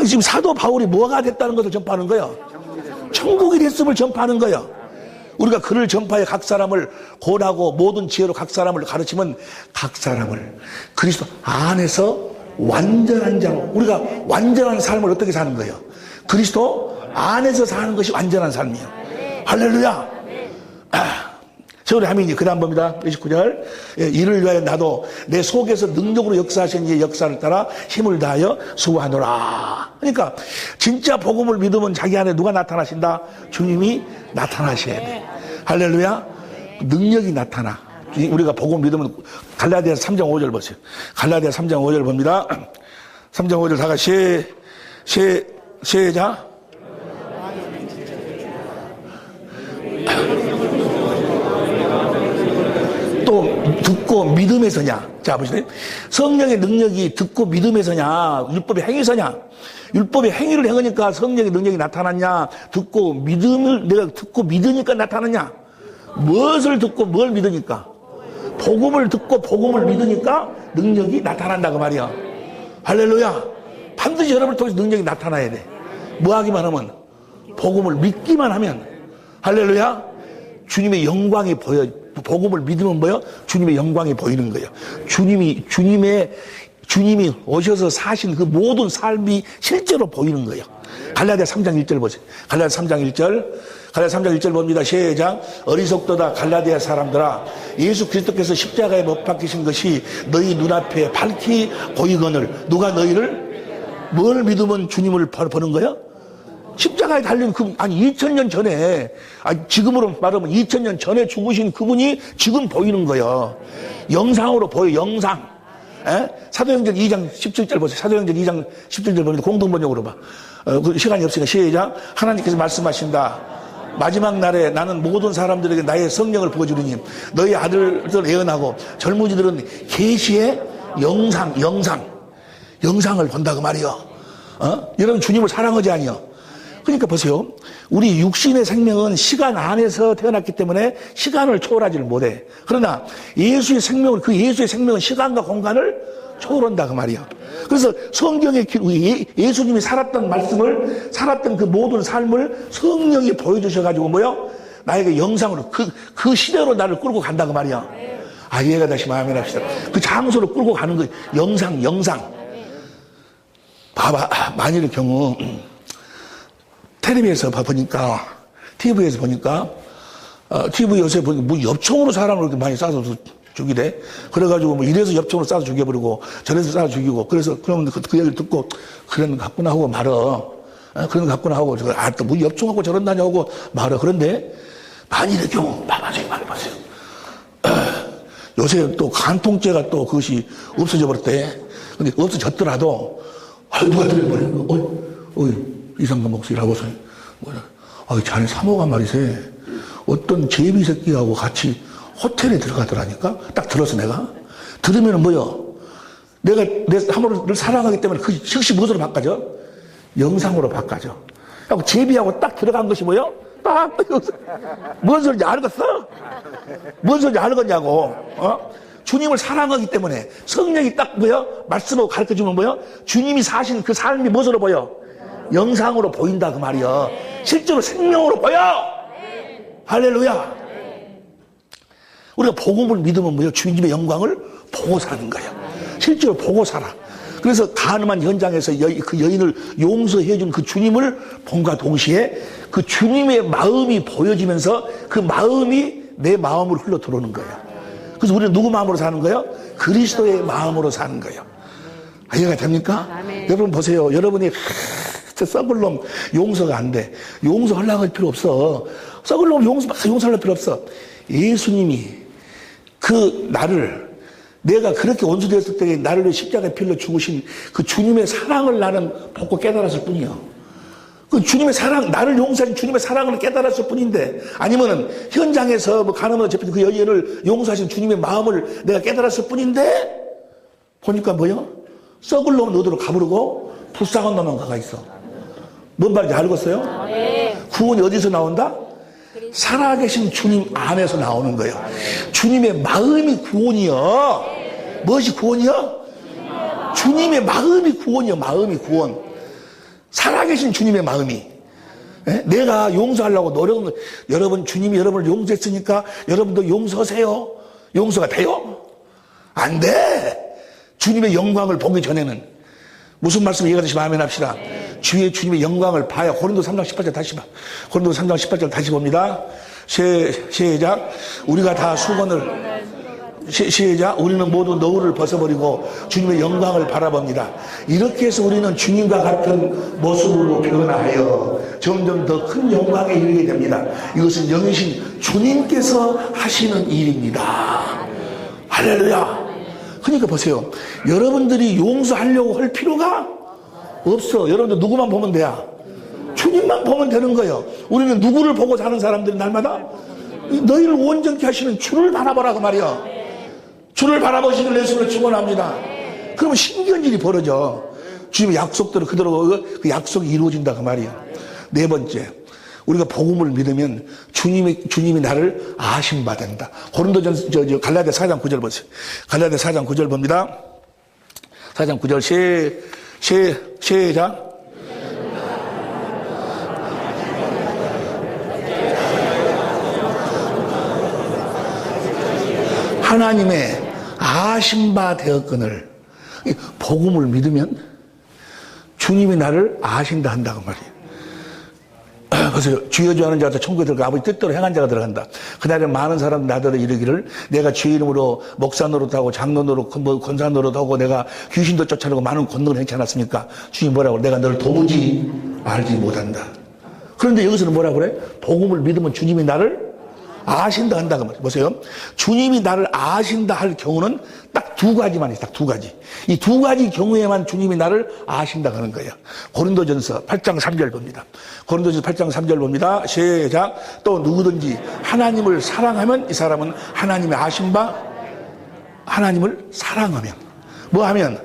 지금 사도 바울이 뭐가 됐다는 것을 전파하는 거예요. 천국이 됐음을 전파하는 거예요. 우리가 그를 전파해 각 사람을 권하고 모든 지혜로 각 사람을 가르치면 각 사람을 그리스도 안에서 완전한 자로, 우리가 완전한 삶을 어떻게 사는 거예요? 그리스도 안에서 사는 것이 완전한 삶이에요. 할렐루야. 세월의 하민이 그 다음 봅니다. 29절. 이를 위하여 나도 내 속에서 능력으로 역사하신 이의 역사를 따라 힘을 다하여 수고하노라. 그러니까 진짜 복음을 믿으면 자기 안에 누가 나타나신다? 주님이 나타나셔야 돼. 할렐루야. 능력이 나타나. 우리가 복음 믿으면 갈라디아서 3장 5절 보세요. 갈라디아서 3장 5절 봅니다. 3장 5절 다 같이 시작. 또 듣고 믿음에서냐? 자 보시죠. 성령의 능력이 듣고 믿음에서냐? 율법의 행위서냐? 율법의 행위를 행하니까 성령의 능력이 나타났냐? 듣고 믿음을 내가 듣고 믿으니까 나타났냐? 무엇을 듣고 뭘 믿으니까? 복음을 듣고 복음을 믿으니까 능력이 나타난다고 말이야. 할렐루야. 반드시 여러분을 통해서 능력이 나타나야 돼. 뭐 하기만 하면? 복음을 믿기만 하면. 할렐루야. 주님의 영광이 보여. 복음을 믿으면 뭐요? 주님의 영광이 보이는 거예요. 주님이 오셔서 사신 그 모든 삶이 실제로 보이는 거예요. 갈라디아 3장 1절 보세요. 갈라디아 3장 1절 봅니다. 시작. 어리석도다 갈라디아 사람들아, 예수 그리스도께서 십자가에 못 박히신 것이 너희 눈앞에 밝히 보이거늘. 누가 너희를 뭘 믿으면 주님을 보는 거야? 십자가에 달린 2000년 전에, 지금으로 말하면 2000년 전에 죽으신 그분이 지금 보이는 거예요. 영상으로 보여, 영상. 사도행전 2장 17절 보세요. 사도행전 2장 17절 보면 공동번역으로 봐. 시간이 없으니까 시작. 하나님께서 말씀하신다. 마지막 날에 나는 모든 사람들에게 나의 성령을 부어주리니 너희 아들들 예언하고 젊은이들은 계시의 영상을 본다 그 말이요. 여러분 주님을 사랑하지 아니요. 그러니까 보세요. 우리 육신의 생명은 시간 안에서 태어났기 때문에 시간을 초월하지를 못해. 그러나 예수의 생명은 시간과 공간을 초월한다 그 말이야. 그래서 성경의 예수님이 살았던 그 모든 삶을 성령이 보여주셔가지고 나에게 영상으로 그 시대로 나를 끌고 간다 그 말이야. 이해가 다시 마음에 납시다. 그 장소로 끌고 가는 거 영상. 봐봐, 만일의 경우 TV에서 보니까 TV 요새 보니까 엽총으로 사람을 그렇게 많이 쏴서 죽이래. 그래가지고 이래서 엽총으로 쏴서 죽여버리고 저래서 쏴서 죽이고 그래서 그러면 그 얘기를 듣고 그런 거 갖구나 하고 말어. 그런 거 갖구나 하고 또 뭐 엽총하고 저런다냐 하고 말어. 그런데 만일의 경우 봐봐요. 말해보세요. 요새 또 간통죄가 또 그것이 없어져 버렸대. 근데 없어졌더라도 누가 들려버리는 거. 이상관 목소리라고서 자네 사모가 말이세 어떤 제비 새끼하고 같이 호텔에 들어가더라니까. 딱 들어서 내가 들으면은 내가 내 사모를 사랑하기 때문에 그 즉시 무엇으로 바꿔져? 영상으로 바꿔져. 하고 제비하고 딱 들어간 것이 딱 뭔 소리인지 알겠어? 뭔 소리인지 알겠냐고. 주님을 사랑하기 때문에 성령이 딱 말씀하고 가르쳐주면 주님이 사신 그 삶이 무엇으로 보여? 영상으로 보인다 그 말이야. 실제로 생명으로 보여. 할렐루야. 우리가 복음을 믿으면 주님의 영광을 보고 사는 거야. 실제로 보고 살아. 그래서 가늠한 현장에서 그 여인을 용서해 준 그 주님을 본과 동시에 그 주님의 마음이 보여지면서 그 마음이 내 마음으로 흘러 들어오는 거야. 그래서 우리는 누구 마음으로 사는 거예요? 그리스도의 마음으로 사는 거예요. 이해가 됩니까? 아멘. 여러분 보세요. 여러분이 썩을 놈 용서가 안 돼. 용서하려고 할 필요 없어. 썩을 놈 용서하려고 필요 없어. 예수님이 내가 그렇게 원수되었을 때 나를 위해 십자가에 필러 죽으신 그 주님의 사랑을 나는 보고 깨달았을 뿐이야. 그 주님의 사랑, 나를 용서하신 주님의 사랑을 깨달았을 뿐인데, 아니면은 현장에서 가늠으로 잡힌 그 여인을 용서하신 주님의 마음을 내가 깨달았을 뿐인데, 보니까 썩을 놈은 어디로 가부르고 불쌍한 놈만 가가 있어. 뭔 말인지 알겠어요? 구원이 어디서 나온다? 살아계신 주님 안에서 나오는 거예요. 주님의 마음이 구원이요. 무엇이 구원이요? 주님의 마음이 구원이요. 마음이 구원. 살아계신 주님의 마음이. 내가 용서하려고 노력은, 여러분, 주님이 여러분을 용서했으니까 여러분도 용서하세요. 용서가 돼요? 안 돼. 주님의 영광을 보기 전에는. 무슨 말씀 이해가 되시 마음에 납시다. 주의 주님의 영광을 봐야. 고린도 3장 18절 다시 봐. 고린도 3장 18절 다시 봅니다. 시작. 우리가 다 수건을, 시작. 우리는 모두 너울을 벗어버리고 주님의 영광을 바라봅니다. 이렇게 해서 우리는 주님과 같은 모습으로 변화하여 점점 더 큰 영광에 이르게 됩니다. 이것은 영이신 주님께서 하시는 일입니다. 할렐루야. 그러니까 보세요. 여러분들이 용서하려고 할 필요가 없어. 여러분들 누구만 보면 돼야? 주님만 보면 되는 거예요. 우리는 누구를 보고 사는 사람들이 날마다 너희를 온전케 하시는 주를 바라보라고 말이야. 주를 바라보시길 예수를 축원합니다. 그러면 신기한 일이 벌어져. 주님의 약속대로 그대로 그 약속이 이루어진다 그 말이야. 네 번째, 우리가 복음을 믿으면 주님이 나를 아심바 된다. 고린도전 갈라디아 4장 9절 보세요. 갈라디아 4장 9절 봅니다. 4장 9절 시작. 하나님의 아심바 되었거늘. 복음을 믿으면 주님이 나를 아신다 한다고 말이에요. 그래서 주여 주여 하는 자가 천국에 들어가 아버지 뜻대로 행한 자가 들어간다. 그날에 많은 사람들 나더러 이르기를 내가 주의 이름으로 목사 노릇하고 장로 노릇, 권사 노릇하고 내가 귀신도 쫓아내고 많은 권능을 행치 않았습니까? 주님 뭐라고? 내가 너를 도무지 알지 못한다. 그런데 여기서는 뭐라고 그래? 복음을 믿으면 주님이 나를 아신다 한다고 말이에요. 보세요. 주님이 나를 아신다 할 경우는 딱 두 가지만 있어요. 딱 두 가지. 이 두 가지 경우에만 주님이 나를 아신다 하는 거예요. 고린도전서 8장 3절 봅니다. 고린도전서 8장 3절 봅니다. 시작. 또 누구든지 하나님을 사랑하면 이 사람은 하나님의 아신 바 하나님을 사랑하면 뭐 하면?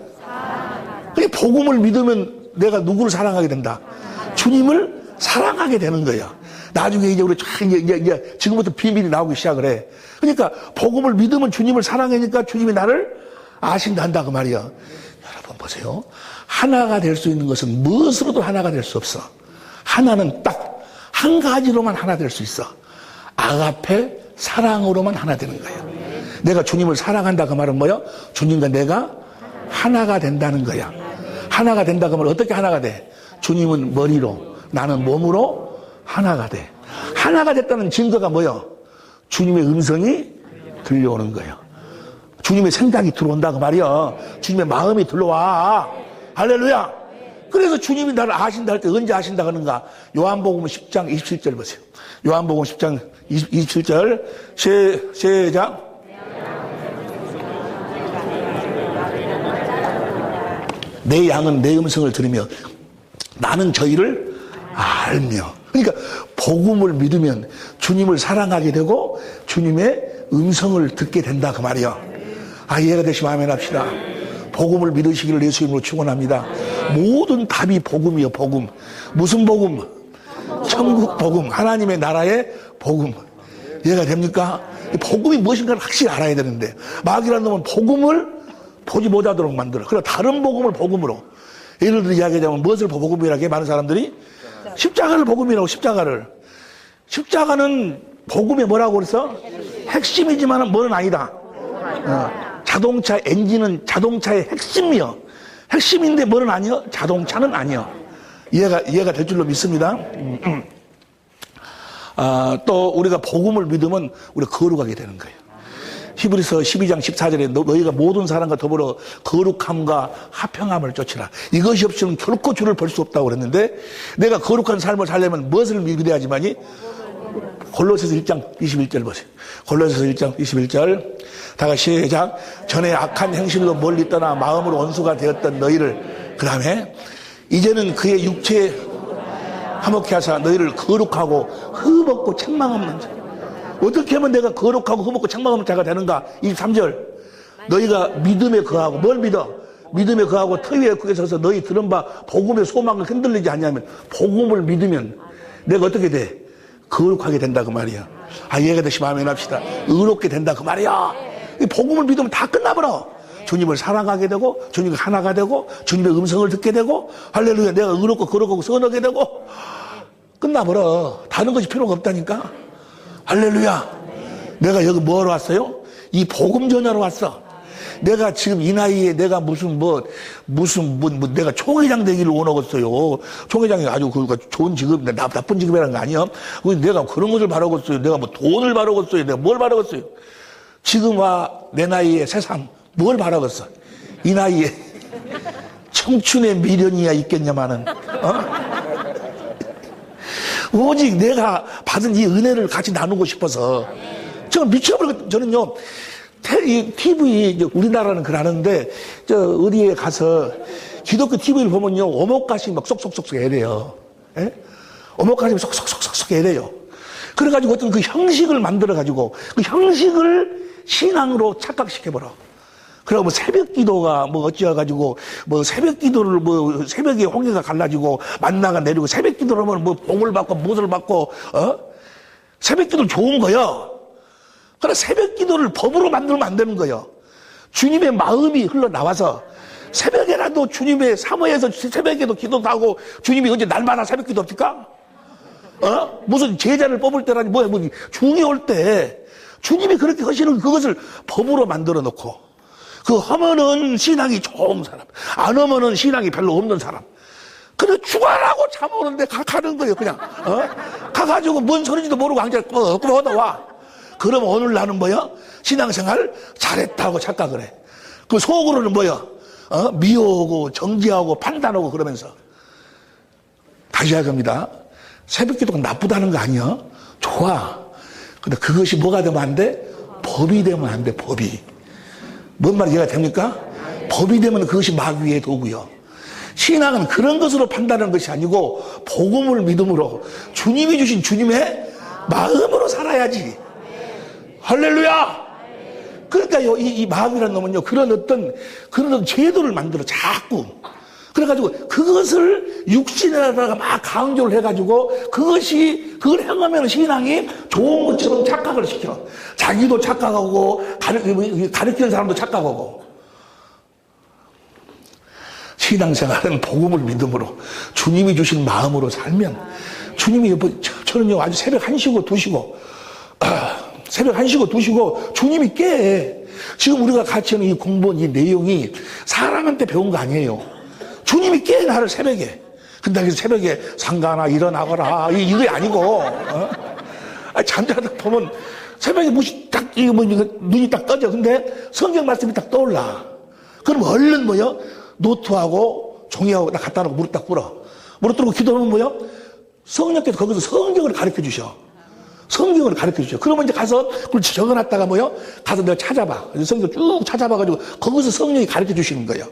그게 복음을 믿으면 내가 누구를 사랑하게 된다? 주님을 사랑하게 되는 거예요. 나중에 이제 우리 이제 지금부터 비밀이 나오기 시작을 해. 그러니까 복음을 믿으면 주님을 사랑하니까 주님이 나를 아신다 한다 그 말이야. 여러분 보세요. 하나가 될 수 있는 것은 무엇으로도 하나가 될 수 없어. 하나는 딱 한 가지로만 하나 될 수 있어. 아가페 사랑으로만 하나 되는 거예요. 내가 주님을 사랑한다 그 말은 뭐야? 주님과 내가 하나가 된다는 거야. 하나가 된다 그 말은 어떻게 하나가 돼? 주님은 머리로 나는 몸으로 하나가 돼. 하나가 됐다는 증거가 뭐야? 주님의 음성이 들려오는 거예요. 주님의 생각이 들어온다 그 말이야. 주님의 마음이 들어와. 할렐루야. 그래서 주님이 나를 아신다 할 때 언제 아신다 하는가? 요한복음 10장 27절 보세요. 요한복음 10장 27절 시작. 내 양은 내 음성을 들으며 나는 저희를 알며. 그러니까 복음을 믿으면 주님을 사랑하게 되고 주님의 음성을 듣게 된다 그 말이야. 이해가 되시면 아멘 합시다. 복음을 믿으시기를 예수 이름으로 축원합니다. 모든 답이 복음이요. 복음. 무슨 복음? 천국 복음. 하나님의 나라의 복음. 이해가 됩니까? 복음이 무엇인가를 확실히 알아야 되는데 마귀라는 놈은 복음을 보지 못하도록 만들어. 그리고 다른 복음을 복음으로. 예를 들어 이야기하자면 무엇을 복음이라고 해? 많은 사람들이 십자가를 복음이라고. 십자가는 복음의 뭐라고 그랬어? 핵심이지만 뭐는 아니다. 자동차 엔진은 자동차의 핵심이요. 핵심인데 뭐는 아니요? 자동차는 아니요. 이해가 될 줄로 믿습니다. 또 우리가 복음을 믿으면 우리가 거룩하게 되는 거예요. 히브리서 12장 14절에 너희가 모든 사람과 더불어 거룩함과 화평함을 쫓으라. 이것이 없이는 결코 주를 볼 수 없다고 그랬는데 내가 거룩한 삶을 살려면 무엇을 믿어야지만이? 골로새서 1장 21절 보세요. 골로새서 1장 21절 다 같이 시작. 전에 악한 행실로 멀리 떠나 마음으로 원수가 되었던 너희를 그 다음에 이제는 그의 육체에 화목케 하사 너희를 거룩하고 흠없고 책망 없는 자. 어떻게 하면 내가 거룩하고 흠없고 책망 없는 자가 되는가? 23절 너희가 믿음에 거하고 뭘 믿어? 믿음에 거하고 터 위에 크게 서서 너희 들은 바 복음의 소망을 흔들리지 않냐면 복음을 믿으면 내가 어떻게 돼? 거룩하게 된다 그 말이야. 이해가 되시면 아멘 합시다. 의롭게 된다 그 말이야. 이 복음을 믿으면 다 끝나버려. 주님을 사랑하게 되고 주님과 하나가 되고 주님의 음성을 듣게 되고 할렐루야 내가 의롭고 거룩하고 선하게 되고 끝나버려. 다른 것이 필요가 없다니까. 할렐루야. 내가 여기 뭐하러 왔어요? 이 복음 전하러 왔어. 내가 지금 이 나이에 내가 무슨 내가 총회장 되기를 원하겠어요. 총회장이 아주 좋은 직업, 나쁜 직업이라는 거 아니야. 내가 그런 것을 바라겠어요. 내가 돈을 바라겠어요. 내가 뭘 바라겠어요. 지금 내 나이에 세상 뭘 바라겠어. 이 나이에 청춘의 미련이야 있겠냐마는. 오직 내가 받은 이 은혜를 같이 나누고 싶어서. 저는요. TV, 우리나라는 그러는데, 어디에 가서, 기독교 TV를 보면요, 오목가시 막 쏙쏙쏙쏙 해래요. 예? 오목가시 쏙쏙쏙쏙 해래요. 그래가지고 어떤 그 형식을 만들어가지고, 그 형식을 신앙으로 착각시켜버려. 그리고 새벽 기도가 어찌어가지고, 새벽 기도를 새벽에 홍해가 갈라지고, 만나가 내리고, 새벽 기도를 하면 복을 받고, 무엇을 받고, 새벽 기도는 좋은 거야. 그러나 새벽 기도를 법으로 만들면 안 되는 거예요. 주님의 마음이 흘러나와서 새벽에라도 주님의 사모해서 새벽에도 기도도 하고 주님이 언제 날마다 새벽 기도 없을까? 무슨 제자를 뽑을 때라니 중이 올 때 주님이 그렇게 하시는 그것을 법으로 만들어 놓고 그 하면은 신앙이 좋은 사람 안 하면은 신앙이 별로 없는 사람 그래 죽어라고 잠 오는데 가는 거예요 그냥 가가지고 뭔 소리인지도 모르고 앉아 하다 와. 그럼 오늘 나는 뭐야? 신앙생활 잘했다고 착각을 해. 그 속으로는 뭐야? 미워하고 정죄하고 판단하고 그러면서. 다시 이야기합니다. 새벽 기도가 나쁘다는 거 아니야? 좋아. 근데 그것이 뭐가 되면 안 돼? 법이 되면 안 돼, 법이. 뭔 말이 이해가 됩니까? 법이 되면 그것이 마귀의 도구요. 신앙은 그런 것으로 판단하는 것이 아니고 복음을 믿음으로 주님이 주신 주님의 마음으로 살아야지. 할렐루야! 그러니까요, 이 마음이라는 놈은요, 그런 어떤 제도를 만들어, 자꾸. 그래가지고, 그것을 육신에다가 막 강조를 해가지고, 그걸 행하면 신앙이 좋은 것처럼 착각을 시켜. 자기도 착각하고, 가르치는 사람도 착각하고. 신앙생활은 복음을 믿음으로, 주님이 주신 마음으로 살면, 주님이, 저는요, 아주 새벽 1시고 2시고, 새벽 1시고 2시고 주님이 깨. 지금 우리가 같이 하는 이 공부한 이 내용이 사람한테 배운 거 아니에요. 주님이 깨, 나를 새벽에. 근데 그래서 새벽에 상가나 일어나거라. 이게 아니고, 잠자다 보면 새벽에 눈이 딱 떠져. 근데 성경 말씀이 딱 떠올라. 그럼 얼른 뭐요? 노트하고 종이하고 딱 갖다 놓고 무릎 딱 꿇어. 무릎 꿇고 기도하면 뭐요? 성령께서 거기서 성경을 가르쳐 주셔. 성경을 가르쳐 주죠. 그러면 이제 가서 그걸 적어놨다가 뭐요? 가서 내가 찾아봐. 성경 쭉 찾아봐가지고 거기서 성령이 가르쳐 주시는 거예요.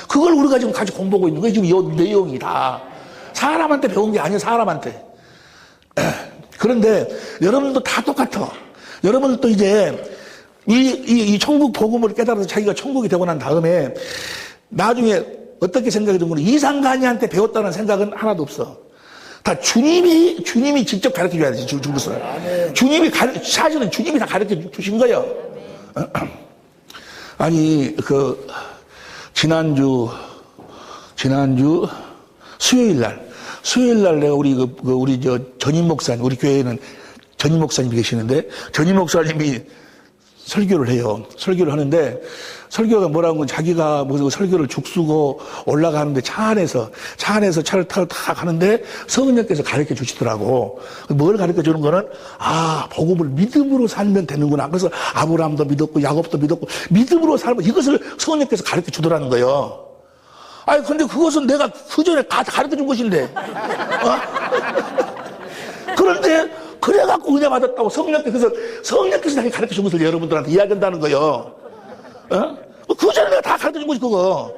그걸 우리가 지금 같이 공부하고 있는 거예요. 지금 이 내용이 다. 사람한테 배운 게 아니에요, 사람한테. 그런데 여러분들도 다 똑같아. 여러분들도 이제 이 천국 복음을 깨달아서 자기가 천국이 되고 난 다음에 나중에 어떻게 생각이 드는 거는 이상간이한테 배웠다는 생각은 하나도 없어. 다 주님이 직접 가르쳐 줘야 되지, 주무서. 사실은 주님이 다 가르쳐 주신 거예요. 아니, 지난주 수요일 날 내가 우리 전임 목사님, 우리 교회에는 전임 목사님이 계시는데, 전임 목사님이 설교를 해요. 설교를 하는데, 설교가 뭐라고 하면 자기가 무슨 설교를 죽쓰고 올라가는데 차 안에서 차를 타고 탁 가는데 성령께서 가르쳐 주시더라고. 뭘 가르쳐 주는 거는, 복음을 믿음으로 살면 되는구나. 그래서 아브라함도 믿었고 야곱도 믿었고 믿음으로 살면 이것을 성령께서 가르쳐 주더라는 거예요. 근데 그것은 내가 그전에 다 가르쳐 준 것인데. 그런데 그래갖고 은혜 받았다고 성령께서 자기 가르쳐 준 것을 여러분들한테 이야기한다는 거예요. 그 전에 내가 다 가르쳐 준 거지, 그거.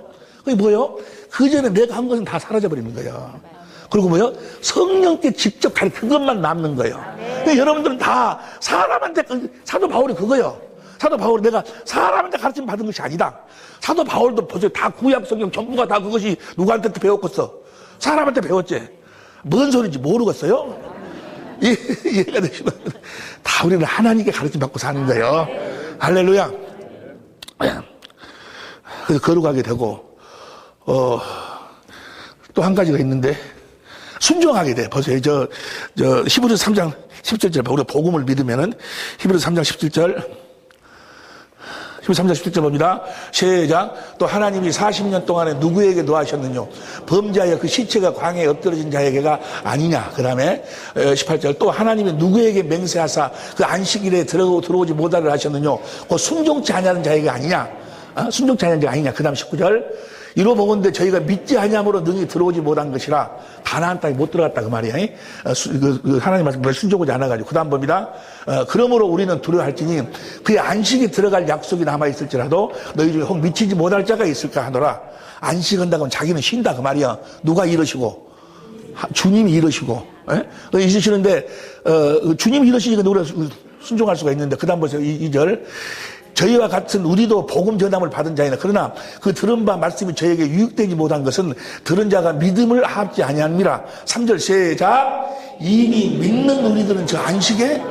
그게 뭐요? 그 전에 내가 한 것은 다 사라져버리는 거예요. 그리고 뭐요? 성령께 직접 그것만 남는 거예요. 그러니까 여러분들은 다 사람한테, 사도 바울이 그거요. 사도 바울이 내가 사람한테 가르침 받은 것이 아니다. 사도 바울도 보세요. 다 구약 성경 전부가 다 그것이 누구한테 배웠겠어? 사람한테 배웠지. 뭔 소리인지 모르겠어요? 이해가 되시면. 다 우리는 하나님께 가르침 받고 사는 거예요. 할렐루야. 그래서 거룩하게 되고, 또 한 가지가 있는데, 순종하게 돼. 보세요. 히브리서 3장 17절, 우리가 복음을 믿으면은, 히브리서 3장 17절, 히브리서 3장 17절 봅니다. 시작. 또 하나님이 40년 동안에 누구에게 노하셨느냐? 범죄하여 그 시체가 광야에 엎드러진 자에게가 아니냐? 그 다음에 18절. 또 하나님이 누구에게 맹세하사 그 안식일에 들어오지 못하려 하셨느냐? 그 순종치 아니하는 자에게 아니냐? 순종치 아니하는 자가 아니냐? 그 다음 19절. 이로 보건대 저희가 믿지 아니함으로 능히 들어오지 못한 것이라 가나안 땅에 못 들어갔다 그 말이야. 하나님 말씀을 순종하지 않아가지고. 그 다음 봅니다. 그러므로 우리는 두려워할지니 그의 안식이 들어갈 약속이 남아있을지라도 너희 중에 혹 미치지 못할 자가 있을까 하더라. 안식한다고 하면 자기는 쉰다 그 말이야. 누가 이러시고? 주님이 이러시고. 있으시는데 주님이 이러시니까 우리가 순종할 수가 있는데 그 다음 보세요. 2절. 저희와 같은 우리도 복음 전함을 받은 자이나 그러나 그 들은 바 말씀이 저에게 유익되지 못한 것은 들은 자가 믿음을 합지 아니함이라. 3절 시작. 이미 믿는 우리들은 저 안식에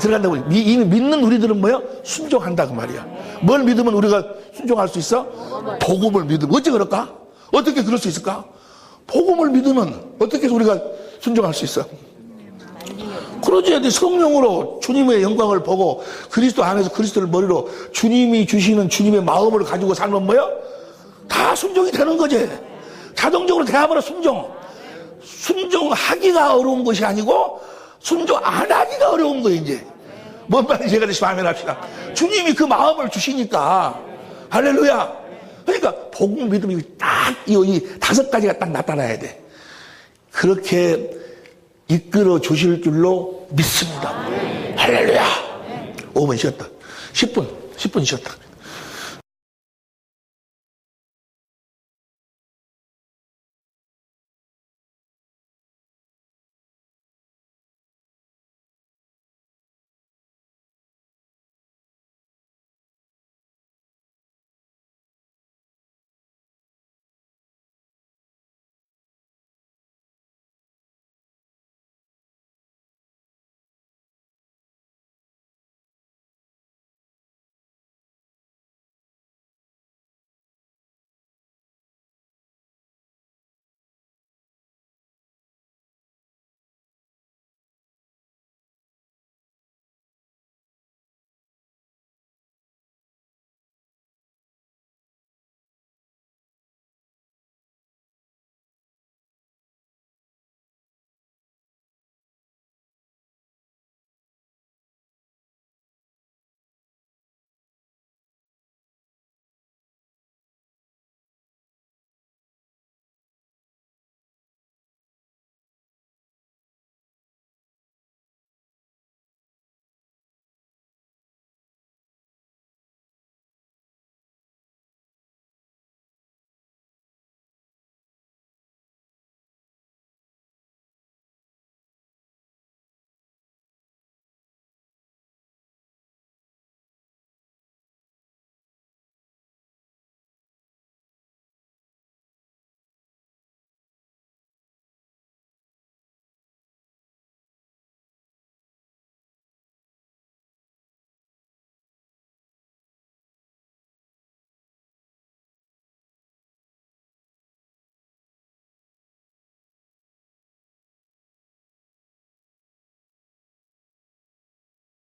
들어간다고. 이미 믿는 우리들은 뭐야? 순종한다 그 말이야. 뭘 믿으면 우리가 순종할 수 있어? 복음을 믿으면. 어째 그럴까? 어떻게 그럴 수 있을까? 복음을 믿으면 어떻게 해서 우리가 순종할 수 있어? 그러지. 성령으로 주님의 영광을 보고 그리스도 안에서 그리스도를 머리로 주님이 주시는 주님의 마음을 가지고 살면 뭐야? 다 순종이 되는 거지. 자동적으로 대하므로 순종하기가 어려운 것이 아니고 순종 안 하기가 어려운 거예요. 이제 뭔 말인지 제가 다시 말합시다. 주님이 그 마음을 주시니까. 할렐루야. 그러니까 복음 믿음이 딱 이 5가지가 딱 나타나야 돼. 그렇게 이끌어 주실 줄로 믿습니다. 할렐루야. 5분 쉬었다. 10분 쉬었다.